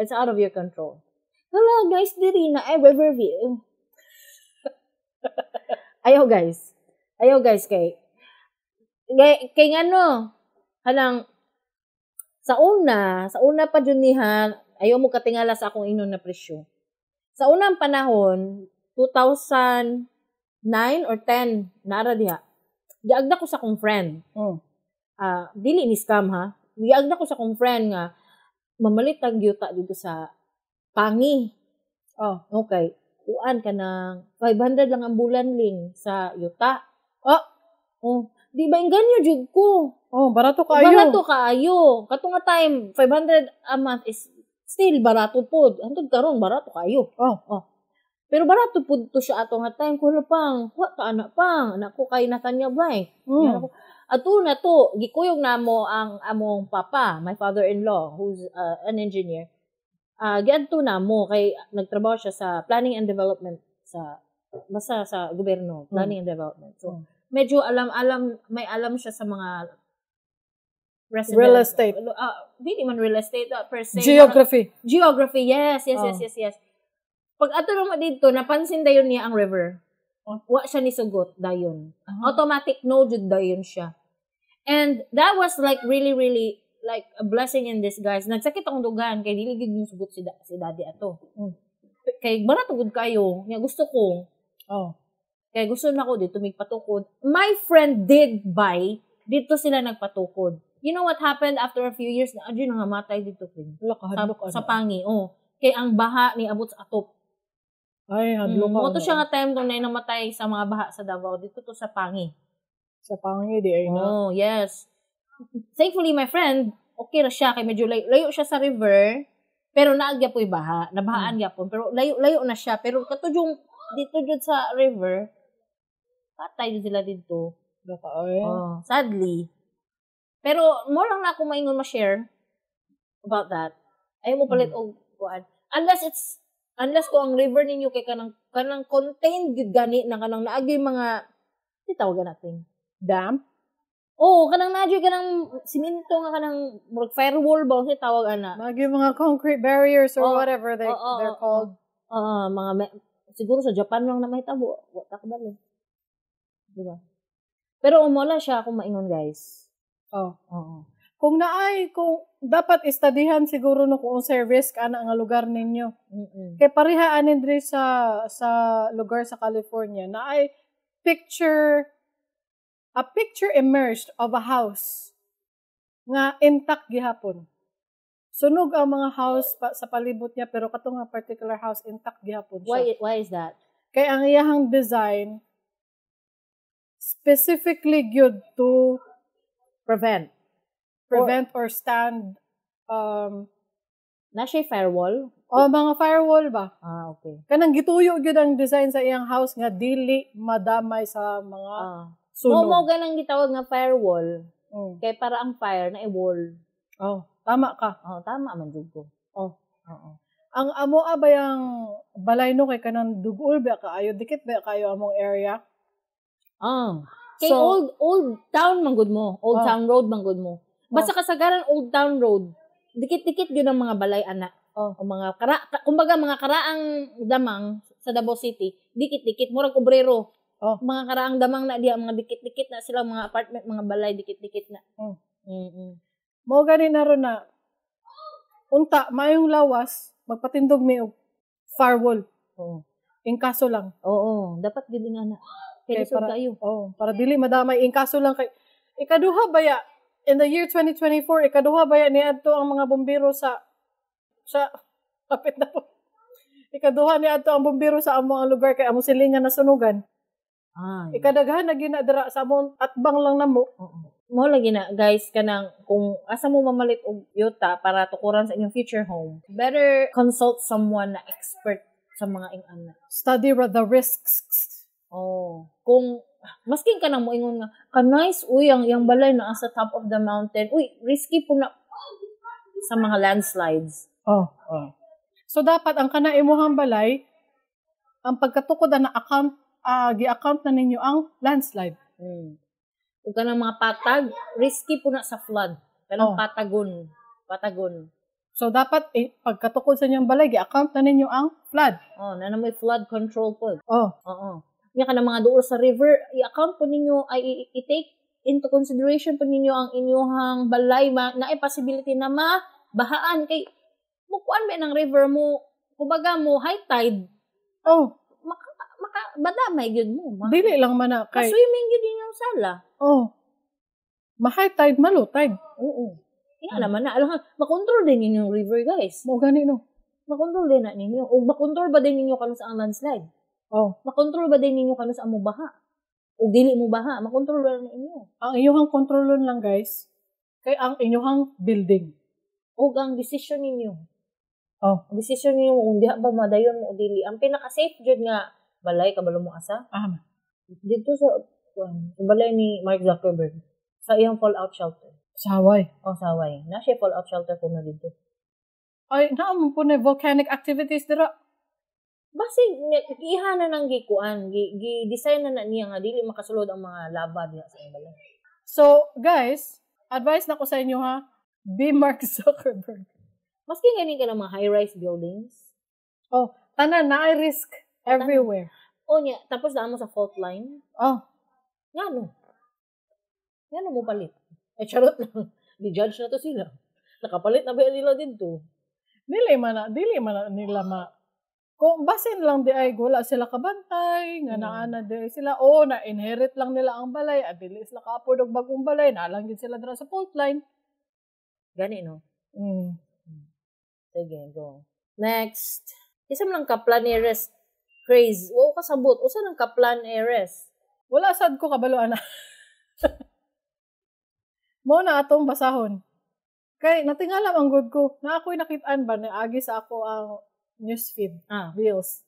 It's out of your control. Hello, guys, diri na ay river view. Ayaw, guys. Kay ngano, hanang, sa una pa dyan nihan, ayaw mo katingala sa akong inon na presyo. Sa unang panahon, 2009 or 10, nara diha, giagda ko sa kong friend. Dili ni scam ha. Giagda ko sa kong friend nga, mamalit ang yuta dito sa Pangi. Okay. Kuan ka ng 500 lang ang bulan ling sa yuta. Di ba inganyo jud ko? Barato kaayo. Kato nga time 500 a month is still barato pod. Hantod karon barato kaayo. Pero barato pod to siya ato nga time ko pang. Wa ta anak pang. Anak ko kay Nathaniel Blank. Ato na to gikuyog namo ang among papa, my father-in-law who's an engineer. Giadto namo kay nagtrabaho siya sa planning and development basta sa gobyerno, planning and development. So medyo may alam siya sa mga real estate. Hindi man real estate per se. Geography, yes. Pag ato naman dito, napansin dayon niya ang river. Wa siya nisugot dayon. Automatic no jud dayon siya. And that was like really, really like a blessing in disguise. Nagsakit akong dugan kay dili gid yung sugot si daddy ato. Kay barato gud kayo, nga gusto ko. Kaya gusto na ko dito magpatukod. My friend did buy, dito sila nagpatukod. You know what happened after a few years? Adyo na nga matay dito. Sa Pangi. Kaya ang baha ni abot sa atop. Ay, hadlo ka. Ito siya nga time doon na namatay sa mga baha sa Davao. Dito to sa Pangi. Sa Pangi, di ay na. Yes. Thankfully, my friend, okay na siya. Kaya medyo layo siya sa river. Pero naagya po'y baha. Nabahaan gyapon. Pero layo na siya. Pero katudyung dito dyan sa river, patay din sila dito. Sadly. Pero mo lang na ako maingon ma-share about that. Ayaw mo palit og kuan. Unless ko ang river ninyo kay kanang contained gid gani na kanang naagi mga titawagan natin dam. Oo, kanang nadyo kanang siminto nga kanang firewall ba sa tawag ana. Lagi mga concrete barriers or Oh, whatever they're called. Siguro sa Japan lang na mahitabo. Wata ka balo. Diba? Pero umala siya kung maingon, guys. Oo. Kung dapat istadihan siguro no kung unsay risk ana nga lugar ninyo. Kay pareha anin diri sa lugar sa California na ay a picture emerged of a house nga intact gihapon. Sunog ang mga house sa palibot niya pero katong nga particular house intact gihapon siya. Why is that? Kay ang iyahang design specifically good to prevent or stand na siya firewall? mga firewall ba? Okay. Kanang gituyo gyud ang design sa iyang house nga dili madamay sa mga sunog. Mo ganang gitawag nga firewall. Kay para ang fire na i-wall. Tama ka. Tama man jud ko. Ang amo ba yang balay no kay kanang dugol ba kaayo dikit ba kayo among area? Kay old town man gud mo. Old town road man gud mo. Basta kasagaran old town road. Dikit-dikit gyud ang mga balay ana. O mga kumbaga mga karaang damang sa Davao City, dikit-dikit murag obrero. Mga karaang damang na diha mga dikit-dikit na sila mga apartment, mga balay dikit-dikit na. Mo gani na ron na unta mayong lawas magpatindog mi og firewall. In kaso lang. Dapat gid nga na. Kay para kayo. Para dili madamay in kaso lang kay ikaduha baya in the year 2024 ikaduha baya niadto ang mga bombero sa kapit na po. Ikaduha niadto ang bombero sa among lugar kay amo silingan na sunugan. Ikadaghan na ginadra sa among atbang lang namo. Mo lagi na guys kanang kung asa mo mamalit og yuta para tukuran sa inyong future home, better consult someone na expert sa mga ingana. Study the risks. Kung masking ka nang moingon nga nice ang balay na sa top of the mountain. Risky po na sa mga landslides. So dapat ang kana imuhang balay ang pagkatukod na account gi-account na ninyo ang landslide. Ug kanang mga patag, risky po na sa flood. Kanang patagon. So dapat pagkatukod sa inyong balay gi-account na ninyo ang flood. Na may flood control po. Nya kanang mga duol sa river, i-account po ninyo ay i-take into consideration po ninyo ang inyong balay na ay possibility na mabahaan kay mukuan ba ng river mo kumbaga mo high tide. Badamay gyud mo. Dili lang man na kay swimming gyud yung sala. Ma-high tide, malo tide. Naman na. Alam makontrol din ninyo yung river, guys. Mo gani no. Makontrol din na ninyo. O makontrol ba din ninyo kano sa ang landslide? Makontrol ba din ninyo kano sa among baha? O dili mo baha, makontrol ba na ninyo? Ang inyong kontrolon lang, guys, kay ang inyong building. O ang decision ninyo. Decision ninyo kung diha ba madayon mo o dili. Ang pinaka-safe jud nga balay kabalo mo asa. Dito sa balay ni Mark Zuckerberg sa iyang fallout shelter. Saway. Saway. Na siya fallout shelter po na dito. Ay, naamon po na volcanic activities dira. Basig iha na nang gikuan, gi-design na niya nga dili makasulod ang mga lava diha sa iyang balay. So, guys, advice na ko sa inyo ha, be Mark Zuckerberg. Maski ganin ka ng mga high-rise buildings. Tanan na ay risk everywhere. Nya, tapos daan mo sa fault line. Ngano mo palit? Charot lang. Di-judge na to sila. Nakapalit na ba nila dito? Dili man na nila kung basin lang di ay wala sila kabantay, nga naana di sila, na-inherit lang nila ang balay, at dili sila ka-afford og bagong balay, nalang din sila dira sa fault line. Gani, no? Sige, go. Next. Isa man lang ka-plan i-rest. Craze. Kasabot. Usa lang ka-plan i-rest. Wala sad ko kabaloan na. Mo na atong basahon. Kay natingala ang good ko. Na ako'y nakitaan ba agi sa ako ang newsfeed. Reels.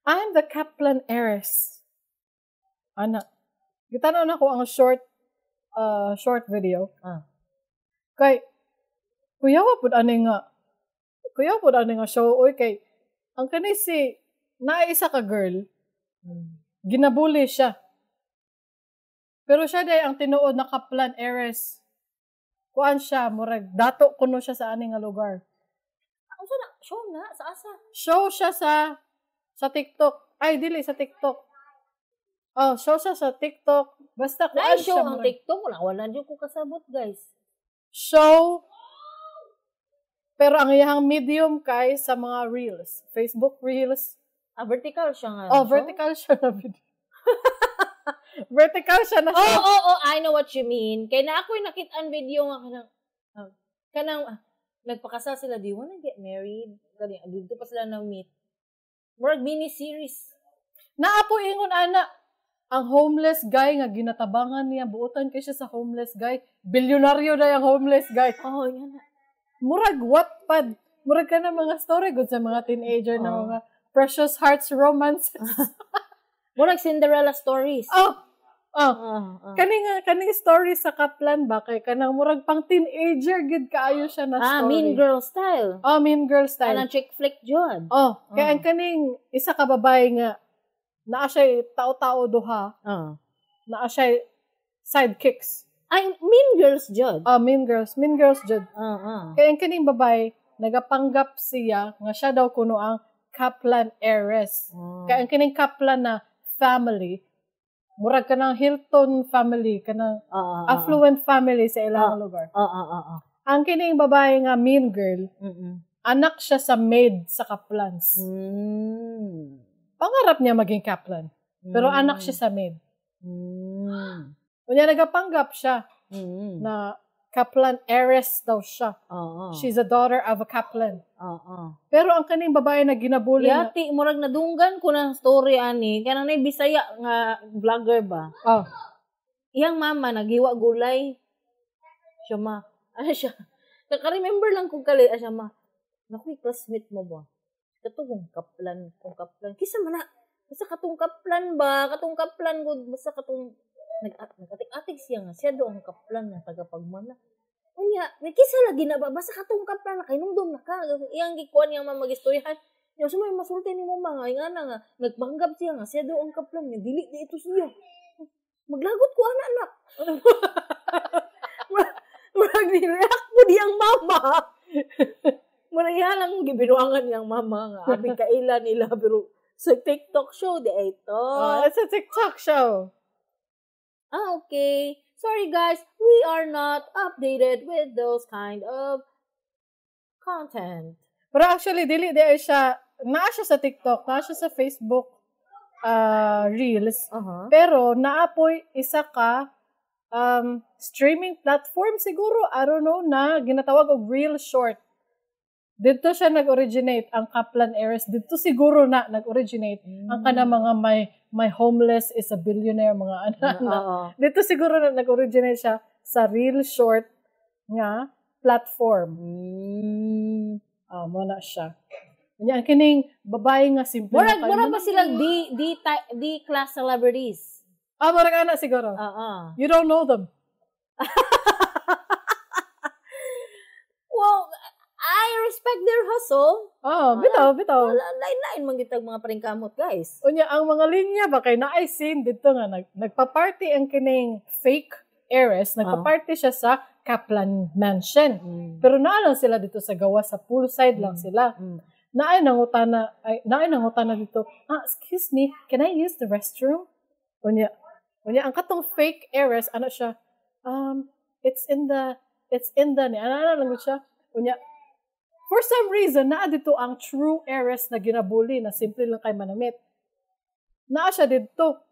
I'm the Kaplan heiress. Gitanaw na ko ang short video. Kay kuyawa pud ani nga show kay ang kani si naisa ka girl ginabuli siya. Pero siya day ang tinuod na Kaplan Heiress. Kuan siya, murag dato kuno siya sa aning nga lugar. Ano sa na? Show na? Sa asa? Show siya sa TikTok. Ay, dili sa TikTok. Oh, show siya sa TikTok. Basta kuan Na-show siya. ang murag- TikTok. Wala dyan ko kasabot, guys. Show. Pero ang iyang medium kay sa mga reels. Facebook reels. Vertical siya nga. Oh, vertical siya na video. Vertical siya na siya. I know what you mean. Kaya na ako'y nakita ang video nga kanang nagpakasal sila. Do you wanna get married? Kani, dito pa sila na-meet. Murag mini-series. Naapo ingon ana, ang homeless guy nga ginatabangan niya, buotan kay siya sa homeless guy. Bilyonaryo na yung homeless guy. Oh, yan na. Murag Wattpad. Murag ka na mga story good sa mga teenager na mga precious hearts romances. Murag Cinderella stories. Kaning story sa Kaplan ba kay kanang murag pang teenager gid kaayo siya na story. Mean Girl style. Mean Girl style. Anang chick flick jud. Kaya ang kaning isa ka babae nga naa siya tao-tao duha. Naa siya sidekicks. Ay, Mean Girls jud. Mean Girls jud. Kaya ang kaning babae nagapanggap siya nga siya daw kuno ang Kaplan Heiress. Kaya ang kaning Kaplan na family murag ka ng Hilton family, ka ng affluent family sa ilang lugar. Ang kining babae nga Mean Girl, anak siya sa maid sa Kaplans. Pangarap niya maging Kaplan. Pero anak siya sa maid. Kunya nagapanggap siya na Kaplan Heiress daw siya. She's a daughter of a Kaplan. Pero ang kaning babae na ginabuli na... Yati, murag nadunggan ko ng story ani. Kanang na Bisaya nga vlogger ba? Iyang mama, naghiwa gulay. Siya ma. Ano siya? Naka-remember lang kung kali. Siya ma. Naku, classmate mo ba? Katong Kaplan. Kisa man na. Basta katong Kaplan ba? Katong Kaplan good. Basta katong... Nag-atik-atik siya nga. Siya doon ang Kaplan na tagapagmana. Unya, may kisa lagi na ba? Basta katong Kaplan na kainumdum na ka. Iyang gikuan niyang mag-istoryahan. Yung sumay masulti ni mo mga. Nga na nga. Nagbanggap siya nga. Siya doon ang Kaplan niya. Dili di ito siya. Maglagot ko anak. Murag ni-react mo di ang mama. Murag lang gibinuangan niyang mama nga. Abing kailan nila. Pero sa TikTok show di ito. It's a TikTok show. Okay. Sorry guys, we are not updated with those kind of content. Pero actually, dili siya, naa siya sa TikTok, naa siya sa Facebook Reels. Pero naapoy isa ka streaming platform siguro, I don't know, na ginatawag og Reel Short. Dito siya nag-originate, ang Kaplan Heiress. Dito siguro na nag-originate ang kana mga my homeless is a billionaire, mga anak. Dito siguro na nag-originate siya sa Reel Short nga platform. Muna siya. Yan, kining babae nga simple. Murag ba silang D-class celebrities? Murag anak siguro. You don't know them. Well, I respect their hustle. Bitaw. Lain-lain manggitag mga paringkamot, guys. Unya, ang mga linya ba kay na-ay scene dito nga, nagpa-party ang kining fake heiress, nagpa-party siya sa Kaplan Mansion. Pero naalang sila dito sa gawa, sa poolside lang sila. Naay nangutana dito, excuse me, can I use the restroom? Unya, ang katong fake heiress, ano siya, it's in the, ano lang siya, unya, for some reason, naa dito ang true heiress na ginabuli na simple lang kay manamit. Naa siya dito.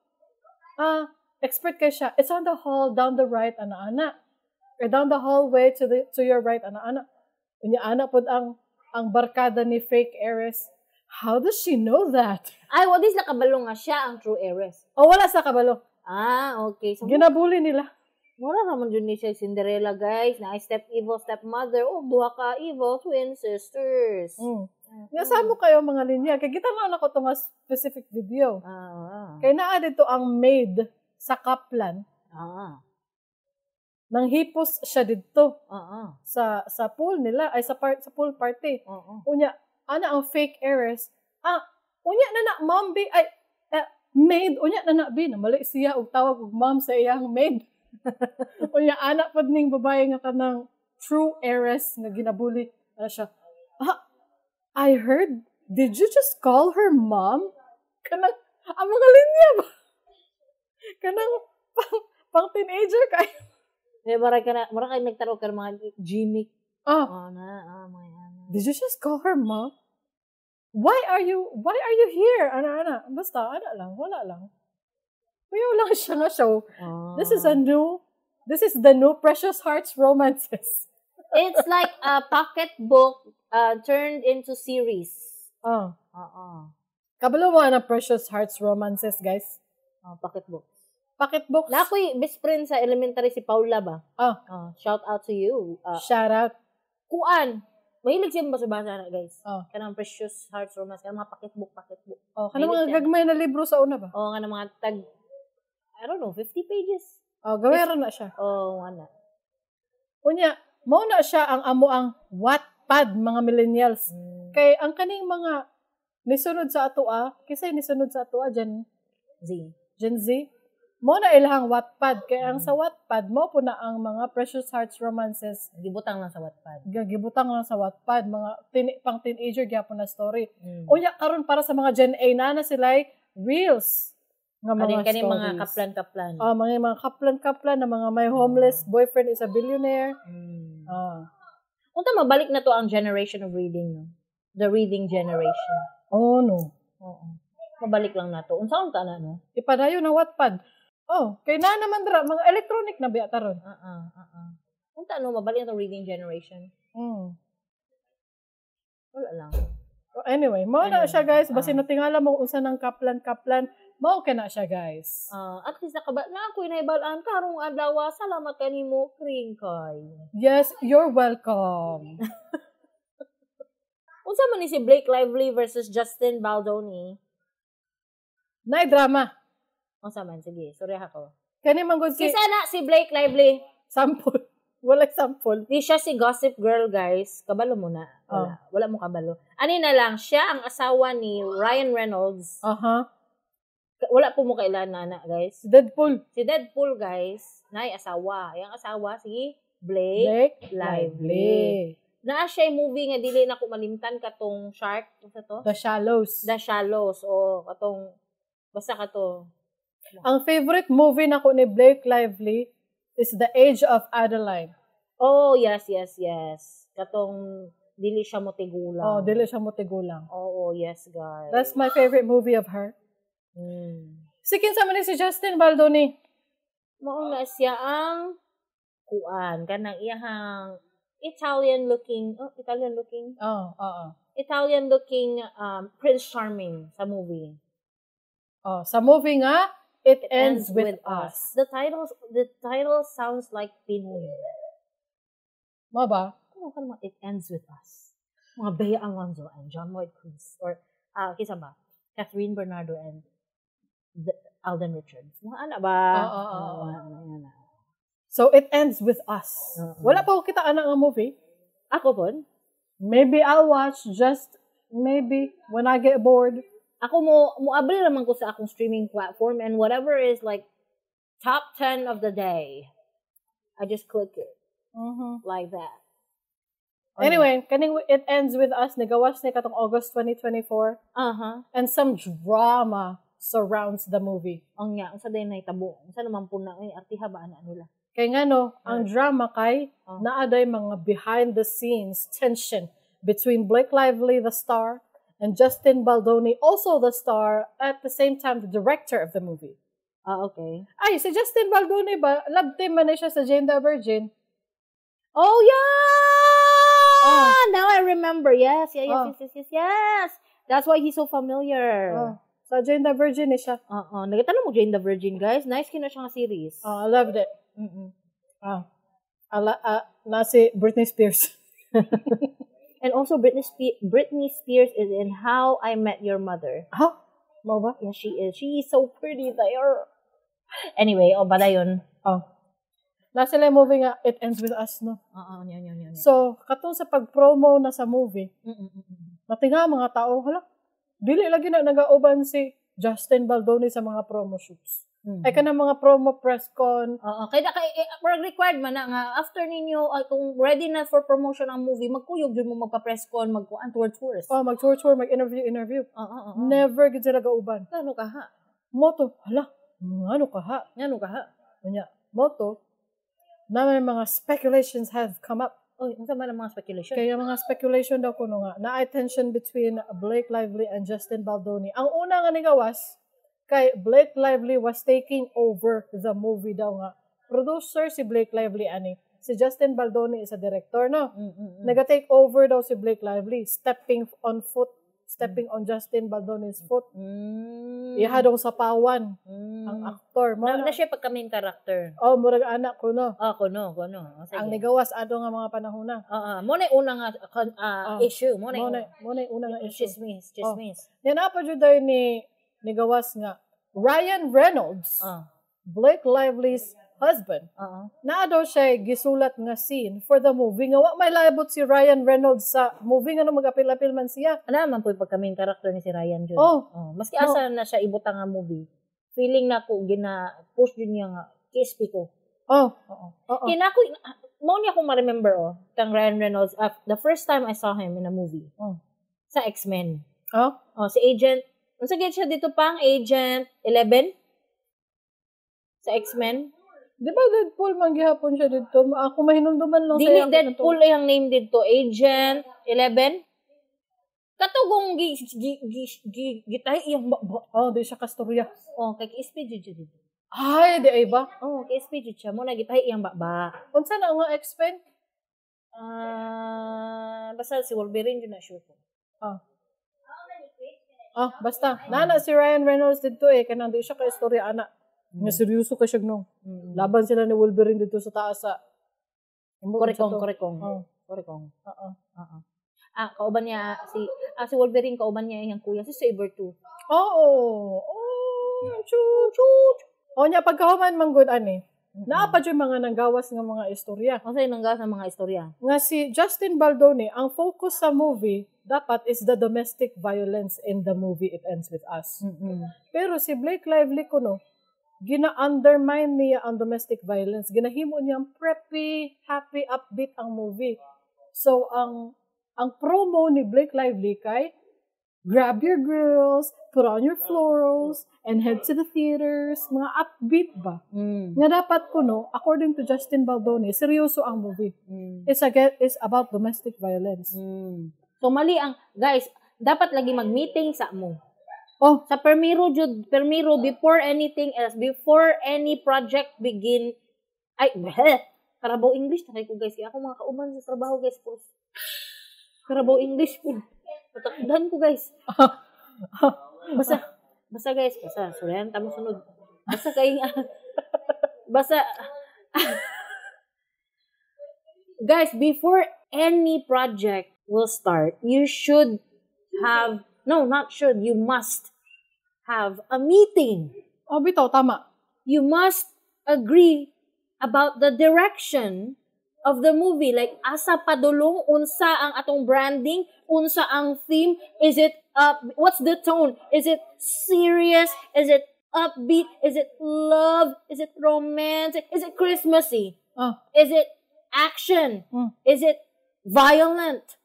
Expert kay siya. It's on the hall, down the right, ana-ana. Or down the hallway to your right, ana-ana. Unya, ana po ang barkada ni fake heiress. How does she know that? Ay, what is nakabalo nga siya ang true heiress? Wala sa kabalo. Okay. So, ginabuli nila. Mura naman dyan ni siya Cinderella, guys. Na step evil, stepmother. Duha ka evil twin sisters. Nasamo kayo mga linya. Kaya kita na ako itong specific video. Kaya naa dito ang maid sa Kaplan. Nang hipos siya dito. Sa pool nila. Ay, sa pool party. Unya, ana ang fake heiress. Unya na mambi. Ay, maid, unya na nabi, na mali siya, og tawag og ma'am sa iyang maid. Unya, anak pa ning babae nga kanang true heiress nga ginabuli. Ano siya, I heard, did you just call her mom? Kanang, ang mga linya ba? Kanang, pang teenager kayo. Marag kayo nagtaro ka mga gimmick. Did you just call her mom? Why are you here? Ana. Basta, wala lang. Kuya lang siya nga show. This is the new Precious Hearts Romances. It's like a pocket book turned into series. Kabalo mo na Precious Hearts Romances, guys. Pocket book. Pocket books. Na ako'y best friend sa elementary si Paula ba? Shout out to you. Shout out. Kuan. Mahilig siya basa-basa na, guys. Kanang Precious Hearts Romance, kanang mga pocket book. Kanang mga gagmay na libro sa una ba? Kanang mga I don't know, 50 pages. Gawera na siya. Ana. Unya, mao na siya ang amo ang Wattpad, mga millennials. Kay ang kaning mga nisunod sa atoa, kisay nisunod sa atoa, Gen Z. Mo na ilahang Wattpad. Kaya ang sa Wattpad, mo po na ang mga Precious Hearts Romances. Gibutang lang sa Wattpad. Gibutang lang sa Wattpad. Mga pang teenager gyapon na story. Unya, karon para sa mga Gen A na sila reels. Nga mga stories. Mga kaplan-kaplan. Mga kaplan-kaplan na mga may homeless boyfriend is a billionaire. Unta mabalik na to ang generation of reading, no? The reading generation. No. Mabalik lang na to. Unsa na, no? Ipadayon na Wattpad. Kay na naman dra, mga electronic na biya taron. Unta mabalik na to reading generation. Wala lang. Anyway, mao na siya, guys. Basin natingala mo unsa nang kaplan-kaplan, mao na siya, guys. At least na ako inaibalaan karong adlaw. Salamat kanimo, Kringkay. Yes, you're welcome. Unsa man ni si Blake Lively versus Justin Baldoni? Nay drama. Unsa man, sige, sorry ako. Kani manggod si si Blake Lively. Sample. Wala sample. Di siya si Gossip Girl, guys. Kabalo mo na. Wala mo kabalo. Ani na lang, siya ang asawa ni Ryan Reynolds. Wala po mo kailan na, guys. Si Deadpool. Si Deadpool, guys, nay asawa. Yang asawa si Blake Lively. Naa siya yung movie nga dili na ko malimtan katong Shark. Ano to? The Shallows. The Shallows. O katong basta kato. Ang favorite movie na ko ni Blake Lively is The Age of Adeline. Oh, yes. Katong dili siya motigulang. Dili siya motigulang. Oo, yes, guys. That's my favorite movie of her. Sikin sa man si Justin Baldoni. Mao nga siya ang kuan kanang iyahang Italian looking Prince Charming sa movie. Sa movie nga It Ends With Us. The title sounds like Pinoy. Mo ba? It Ends With Us. Mga Bea Alonzo and John Lloyd Cruz or kisa ba? Catherine Bernardo and Alden Richards. Mga ana ba? So It Ends With Us. Wala pa ko kita ang movie. Ako pon. Maybe I'll watch maybe when I get bored. Ako muabri naman ko sa akong streaming platform and whatever is like top 10 of the day, I just click it. Like that. Anyway, kaning It Ends With Us, nagawas ni katong August 2024. And some drama surrounds the movie. Ang unsa day nahitabo? Unsa naman po na artiha ba ana nila? Kay ngano, ang drama kay naaday mga behind the scenes tension between Blake Lively, the star, and Justin Baldoni, also the star, at the same time the director of the movie. Okay. Ay, si Justin Baldoni ba, love team man na siya sa Jane the Virgin. Oh, yeah! Now I remember. Yes. That's why he's so familiar. Sa Jane the Virgin eh siya. Nagtanong mo Jane the Virgin, guys. Nice kina siya nga series. I loved it. Na si Britney Spears. And also, Britney Spears is in How I Met Your Mother. Mo ba? Yeah, she is. She is so pretty there. Anyway, bala yun. Nasa sila movie nga, It Ends With Us, no? Yan. So, katong sa pag-promo na sa movie, natinga mga tao, dili lagi na nag-auban si Justin Baldoni sa mga promo shoots. Ay ka na mga promo press con. Oo, kaya required man na nga after ninyo kung ready na for promotion ang movie, magkuyog yun mo magpa-press con, magkuan towards. Mag-tour, mag-interview. Never gid sila gauban. Ano ka ha? Moto, hala. Ano ka ha? Kanya, moto. Na may mga speculations have come up. Oy, ano man ang mga speculation? Kaya mga speculation daw kuno nga na tension between Blake Lively and Justin Baldoni. Ang una nga nigawas kay Blake Lively was taking over the movie daw nga. Producer si Blake Lively ani. Si Justin Baldoni is a director, no? Naga-take over daw si Blake Lively, stepping on Justin Baldoni's foot. Iha daw sa pawan ang aktor. Na siya pagka-main character. Murag anak ko, no? Kuno. Ang nigawas ado nga mga panahon na. Mo na una nga issue. Mo na una nga issue. Chismis. Yan pa jud daw ni nigawas nga Ryan Reynolds, Blake Lively's husband. Naa daw siya gisulat nga scene for the movie nga wa may labot si Ryan Reynolds sa movie nga magapil-apil man siya. Ano man po pagka-main character ni si Ryan Jun. Maski asa na siya ibutang nga movie. Feeling na ko gina-push din niya nga KSP ko. Kinako mo niya akong ma-remember kang Ryan Reynolds the first time I saw him in a movie. Sa X-Men. Si Agent unsa gyud siya dito pang Agent 11 sa X-Men. Di ba Deadpool man gihapon siya dito? Ako mahinumduman lang sa Dili Deadpool ay ang name dito, Agent 11. Katugong gitay iyang di siya kastorya. Kay KSP dito. Ay, di ay ba? Kay KSP siya mo na gitay iyang baba. Unsa na nga X-Men? Basta si Wolverine yun na sure ko. Basta. Nana si Ryan Reynolds dito kanang di siya ka-istorya ana. Nga seryoso ka siya nung. Laban sila ni Wolverine dito sa taas sa Korekong. Kauban niya si Wolverine, kauban niya yung kuya si Sabretooth. Nya pagkahuman man good ani. Naapa jud mga nanggawas nga mga istorya. Unsay nanggawas nga mga istorya? Nga si Justin Baldoni, ang focus sa movie dapat is the domestic violence in the movie It Ends With Us. Pero si Blake Lively kuno gina-undermine niya ang domestic violence. Ginahimo niya ang preppy, happy, upbeat ang movie. So, ang promo ni Blake Lively kay grab your girls, put on your florals, and head to the theaters. Mga upbeat ba? Nga dapat kuno, according to Justin Baldoni, seryoso ang movie. It's about domestic violence. So, mali ang, guys, dapat lagi mag-meeting sa mo. Sa permiro before anything else, before any project begin, Karabaw English na ko guys, kaya ako mga kauman sa trabaho guys po. Karabaw English po. Patakdahan ko guys. Basta guys, surihan tamo sunod. Guys, before any project will start, you should have you must have a meeting. Bitaw, tama. You must agree about the direction of the movie. Like, asa padulong, unsa ang atong branding, unsa ang theme, is it, what's the tone? Is it serious? Is it upbeat? Is it love? Is it romantic? Is it Christmassy? Is it action? Is it violent?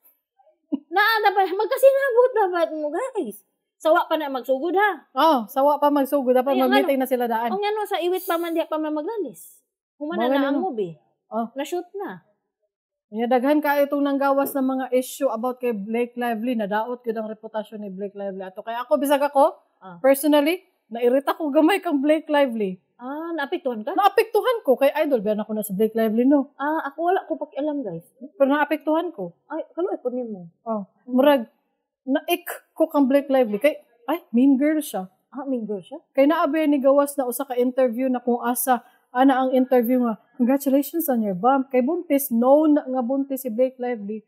Magkasinabot dapat mo, guys. Sawa pa na magsugod, ha? Sawa pa magsugod. Dapat mag-meeting na sila daan. Sa iwit pa man, di pa man maglalis. Humana na ang movie. Na-shoot na. Daghan ka itong nanggawas ng mga issue about kay Blake Lively. Nadaot yun ang reputasyon ni Blake Lively. Kaya ako, bisag ako, personally, nairita ko gamay kang Blake Lively. Naapektuhan ka? Naapektuhan ko. Kay idol, biyan ako na sa Blake Lively, no? Ako wala ko pakialam, guys. Pero naapektuhan ko. Kaluay ko niyo mo. Murag, naik ko kang Blake Lively. Kay, mean girl siya. Mean girl siya? Kay naabi ni gawas na usa ka interview na kung asa, ang interview nga, congratulations on your bump. Kay buntis, known nga buntis si Blake Lively.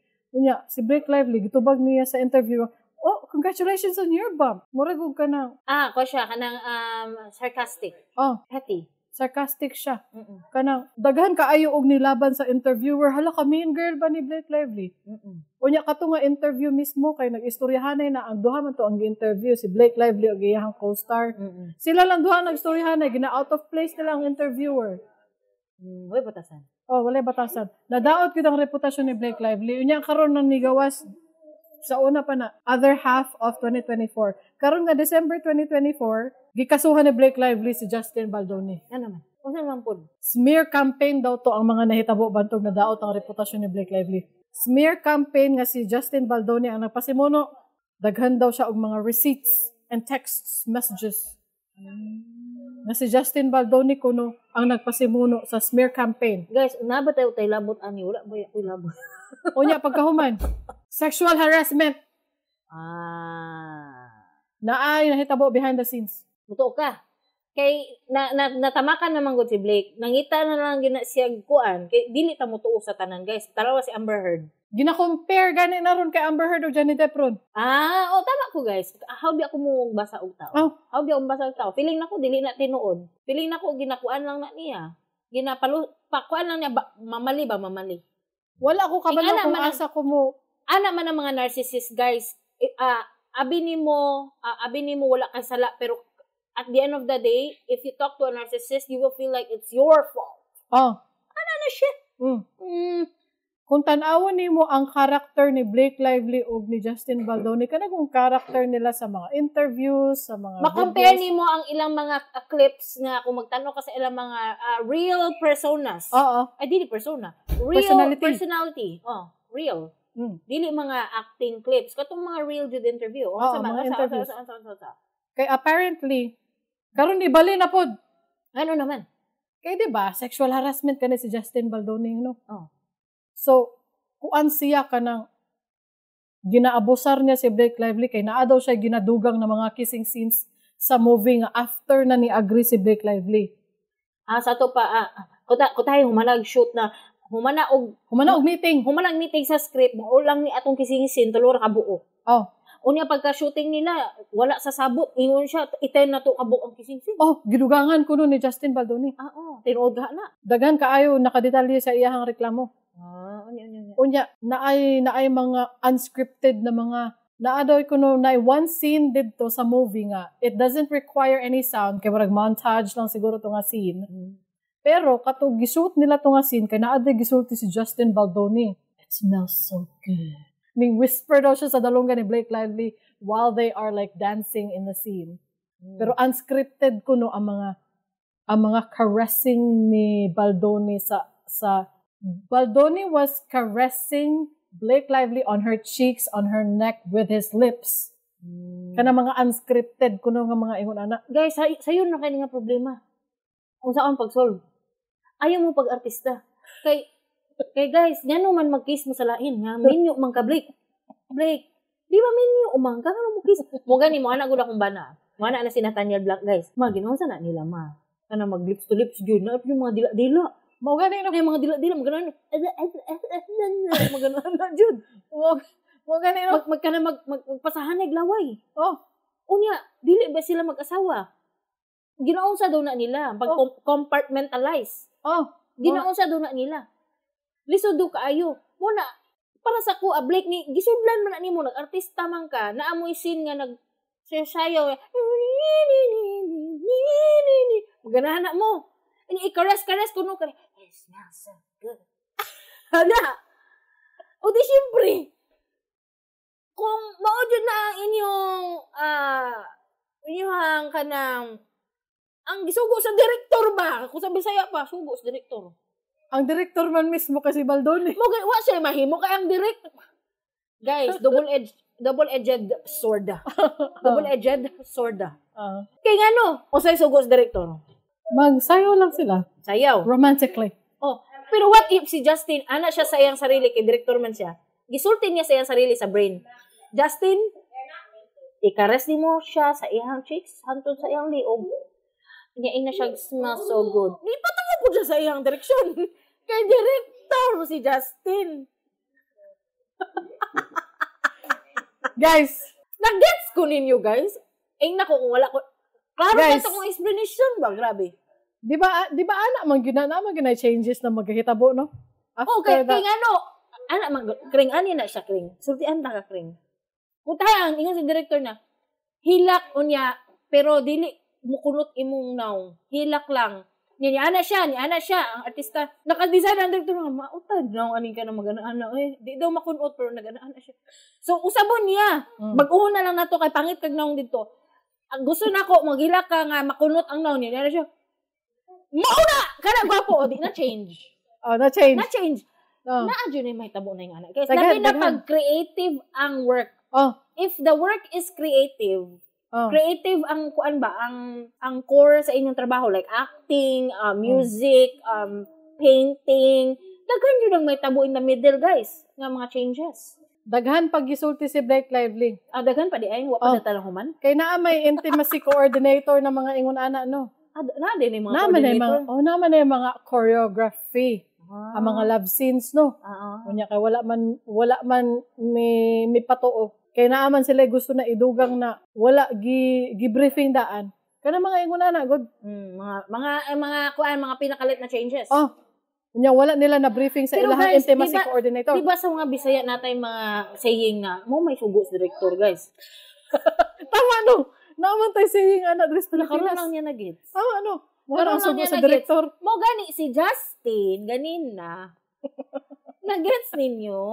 Si Blake Lively, gitubag niya sa interview, congratulations on your bump. Muragog ka na. Ko siya, kanang sarcastic. Petty. sarcastic siya. Kanang daghan kaayo og nilaban sa interviewer. Hala ka mean girl ba ni Blake Lively? Unya kato nga interview mismo kay nag-istoryahanay na ang duha man to ang interview si Blake Lively og iyang co-star. Sila lang duha nag-istoryahanay gina out of place nila ang interviewer. Wala batasan. Oh, wala batasan. Nadaot gyud ang reputasyon ni Blake Lively. Unya karon nang nigawas sa una pa na, other half of 2024. Karon nga December 2024, gikasuhan ni Blake Lively si Justin Baldoni. Ano naman? Kung naman po? Smear campaign daw to ang mga nahitabo bantog na daot ang reputasyon ni Blake Lively. Smear campaign nga si Justin Baldoni ang nagpasimuno. Daghan daw siya og mga receipts and text messages. Na si Justin Baldoni kuno ang nagpasimuno sa smear campaign. Guys, naba tayo labot ani wala ba yung labot? Unya pagkahuman. Sexual harassment. Naay nahitabo behind the scenes. Buto ka. Kay natamakan naman gud si Blake. Nangita na lang gina siya kuan. Kay dili ta mo tuo sa tanan, guys. Tarawa si Amber Heard. Gina-compare gani na ron kay Amber Heard o Johnny Depp ron. Tama ko guys. How bi ako mo basa og tao? How bi ako basa og tao? Feeling nako dili na tinuod. Feeling nako ginakuan lang na niya. Pakuan lang niya mamali. Wala ko kabalo kung asa ko mo. Ana man ang mga narcissist, guys. Abi nimo wala kang sala, pero at the end of the day, if you talk to a narcissist, you will feel like it's your fault. Ana na shit. Kung tanawon nimo ang karakter ni Blake Lively ug ni Justin Baldoni, kana kung karakter nila sa mga interviews, sa mga ma-compare nimo ang ilang mga clips nga kung magtanong ka sa ilang mga real personas. Ay dili persona. Real personality. Real. Dili mga acting clips. Katong mga real jud interview. Mga interviews. Kay apparently, karon ibali na pod. Ano naman? Kay diba, sexual harassment kani si Justin Baldoni, no? So, kuan siya kanang ginaabusar niya si Blake Lively kay naa daw siya ginadugang na mga kissing scenes sa movie nga after na ni agree si Blake Lively. Sa to pa, kutayo humanag shoot na humana og meeting sa script mo ulang ni atong kissing scene tulo ra ka buo. Unya pagka-shooting nila wala sa sabot ingon siya iten na to ka buo ang kissing scene. Gidugangan kuno ni Justin Baldoni. Tinuod na. Daghan kaayo nakadetalye sa iyang reklamo. Unya naay mga unscripted na mga naadoy kuno na one scene didto sa movie nga it doesn't require any sound kay murag montage lang siguro to nga scene. Pero katong gisuot nila to nga scene kay naaday gisulti si Justin Baldoni. It smells so good. Ning whisper daw siya sa dalungan ni Blake Lively while they are like dancing in the scene. Pero unscripted kuno ang mga caressing ni Baldoni sa Baldoni was caressing Blake Lively on her cheeks, on her neck with his lips. Kana mga unscripted kuno nga mga ingon ana. Guys, sayo na kay nga problema. Kung saan pag-solve. Ayaw mo pag-artista. Kay guys, ngano man mag-kiss mo sa lain, nga minyo man ka Blake. Blake, di ba minyo umang ka nga mo kiss? Mo gani mo ana gud akong bana. Mo ana si Nathaniel Black, guys. Ginaon sa na nila ma. Kana mag lips to lips gyud na yung mga dila-dila. Mo gani na mga dila-dila magano. Magano na jud. Mo gani no magpasahan naglaway. Unya, dili ba sila mag-asawa? Ginaunsa daw na nila pag compartmentalize. Ginaunsa daw na nila. Lisod do kaayo. Muna para sa ko Blake ni gisudlan man na nimo nag-artista man ka, naamoy scene nga sayaw. Maganahan mo. Ini i-caress kuno ka. It smells so good. Ana. O di syempre. Kung maudyo na ang inyong kanang ang gisugo sa direktor ba? Kung sa Bisaya pa, sugo sa direktor. Ang direktor man mismo kasi Baldoni. Wa siya mahimo kay ang direktor. Guys, double-edged sword. Double-edged sword. Kay ngano? O say sugo sa direktor. Magsayaw lang sila. Sayaw. Romantically. Pero what if si Justin, ana siya sa iyang sarili, kay director man siya, gisulti niya sa iyang sarili sa brain. Justin, ikares ni mo siya sa iyang cheeks, hantod sa iyang liog. Niyaing na siya smell so good. Di pa tamo po siya sa iyang direksyon. Kay director mo si Justin. Guys, nag-gets ko ninyo, guys. Nako, kung wala ko. Klaro guys, ito kong explanation ba? Grabe. Di ba ana man gyud na changes na maghitabo no? Okay, kring kring ani na siya kring. Sultian ta ka kring. Kutayang ingon si director na hilak unya pero dili mukunot imong naong. Hilak lang. Ni ana siya ang artista. Naka-design ang director nga mautad naong ani ka na magana-ana di daw makunot pero nagana-ana siya. So usabon niya. Mag-uho na lang nato kay pangit kag naong dito. Gusto nako maghilak ka nga makunot ang naong niya. Ana siya. Mauna! Kana gwapo, di na change. Na change. Na change. Oh. Naadyo na may tabo na yung anak. Guys, labi na pag creative ang work. If the work is creative, creative ang kuan ba ang core sa inyong trabaho like acting, music, painting. Daghan jud ang may tabo in the middle, guys, nga mga changes. Daghan pag gisulti si Blake Lively. Daghan pa di ay wa pa natalong human. Kay naa may intimacy coordinator na mga ingon ana no. Na din yung mga coordinator. Naman na yung mga choreography. Ang mga love scenes, no? Kunya kay wala man may patuo. Kay naaman sila gusto na idugang na wala gi-briefing daan. Kana mga ingon na good. Mga pinakalit na changes. Kunya wala nila na briefing sa ilahang intimacy coordinator. Diba sa mga Bisaya natay mga saying na mo may sugo sa director, guys. Tama no. Naman tayo saying anak Dres Pilipinas. Nakaroon lang niya na gets. Wala ang sugo sa director. Mo gani si Justin, ganin na. Na-gets ninyo?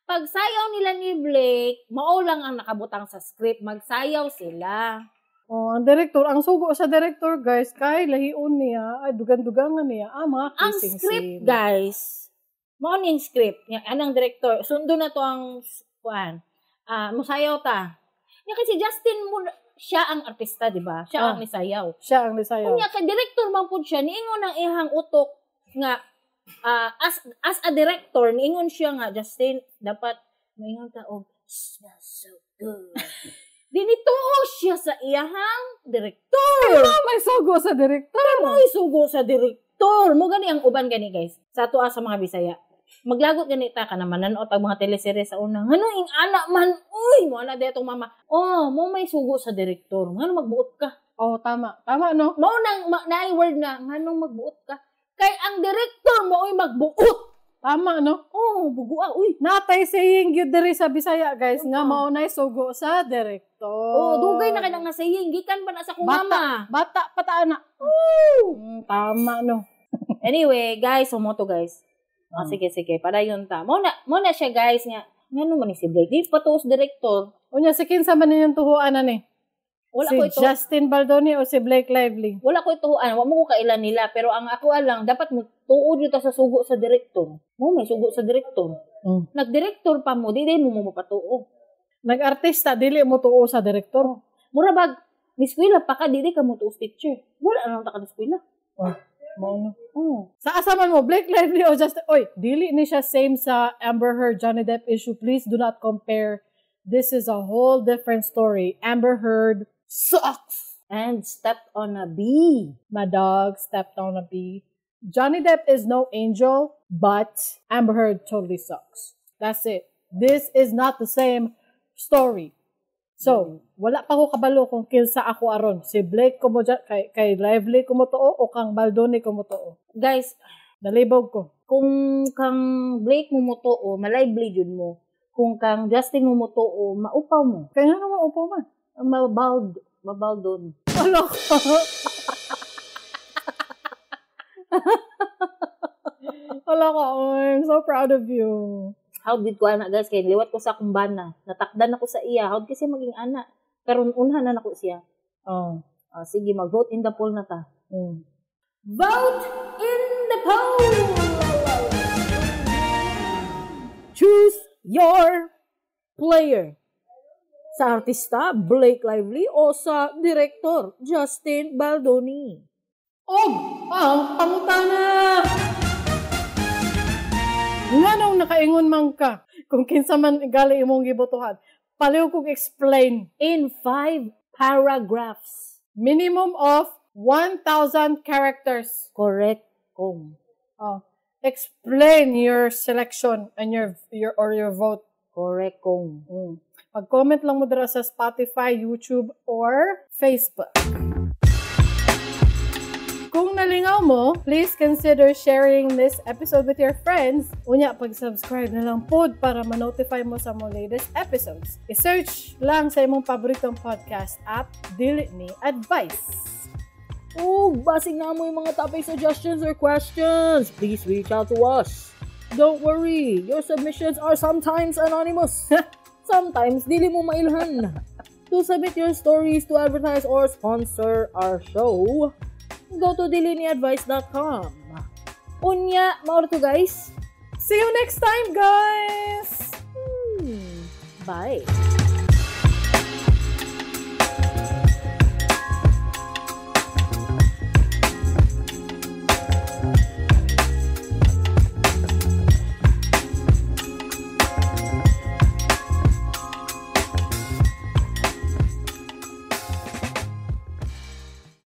Pag sayaw nila ni Blake, mao lang ang nakabutang sa script. Magsayaw sila. Ang director, ang sugo sa director, guys, kay lahiun niya, dugan-dugangan niya, mga kissing scene. Ang script, scene. guys, mao ning script. Anang director, sundo na to ang kuan. Musayaw ta. Kasi Justin mo, siya ang artista, di ba? Siya ang nisayaw. Siya ang nisayaw. Kanya ka director man pud siya, niingon ang ihang utok nga as a director, niingon siya nga Justin, dapat maingon ta og smells so good. Dinituo siya sa iyang director. May sugo sa director. May sugo sa director. Mo gani ang uban gani, guys. Sa tuwa sa mga Bisaya. Maglagot ganita ka naman nanood og mga teleserye sa una. Ngano ing anak man, uy, mo ana detong mama. Mo may sugo sa direktor. Ngano magbuot ka? Tama. Tama no. Mao nang naay word na nganong magbuot ka. Kay ang direktor mo oy magbuot. Tama no. Bugua uy. Natay saying gyud diri sa Bisaya, guys, nga mao nay sugo sa direktor. Dugay na kanang saying gikan pa na sa kong mama. Bata pata ana. Tama no. Anyway, guys, sumoto guys. Sige. Para yun ta. Muna siya, guys, nga. Ngano man ni si Blake? Di patuos director. Unya, si kinsa man yung tuhuan ni? Wala si ko ito. Justin Baldoni o si Blake Lively? Wala ko ituhuan. Wala mo ko kailan nila. Pero ang ako alang, dapat tuod yun ta sa sugo sa director. May sugo sa director. Nag-director pa mo, di mo mapatuo. Nag-artista, dili mo tuo sa director. Murabag, niskwila pa ka, dili ka mo tuos teacher. Wala na lang ta ka niskwila. Sa asaman mo, Blake Lively o Justin, dili ni siya same sa Amber Heard Johnny Depp issue. Please do not compare. This is a whole different story. Amber Heard sucks. And stepped on a bee. My dog stepped on a bee. Johnny Depp is no angel, but Amber Heard totally sucks. That's it. This is not the same story. So, wala pa ko kabalo kung kinsa ako aron. Si Blake ko mo kay Lively ko mo too o kang Baldoni ko mo too. Guys, nalibog ko. Kung kang Blake mo too, malively jud mo. Kung kang Justin mo too, maupaw mo. Kaya nga maupaw man. Mabaldon. Ano? Wala ka. I'm so proud of you. How did ko anak, guys? Kaya liwat ko sa kumbana. Natakdan ako sa iya. How kasi maging anak? Karon unhan na ako siya. Sige, mag-vote in the poll na ta. Vote in the poll! Choose your player. Sa artista, Blake Lively, o sa director, Justin Baldoni. Ang pangutana! Nga nakaingon man ka, kung kinsa man gali imong gibotohan, paliw kong explain. In 5 paragraphs. Minimum of 1,000 characters. Correct, Kong. Explain your selection and your vote. Correct, Kong. Pag-comment lang mo dira sa Spotify, YouTube, or Facebook. Kung nalingaw mo, please consider sharing this episode with your friends. Unya, pag-subscribe na lang pod para ma-notify mo sa mga latest episodes. I-search lang sa imong paboritong podcast app, Dili ni Advice. Basig na mo yung mga topic suggestions or questions. Please reach out to us. Don't worry, your submissions are sometimes anonymous. Sometimes, dili mo mailhan. To submit your stories to advertise or sponsor our show, go to diliniadvice.com. Unya, mauro to guys. See you next time, guys! Bye.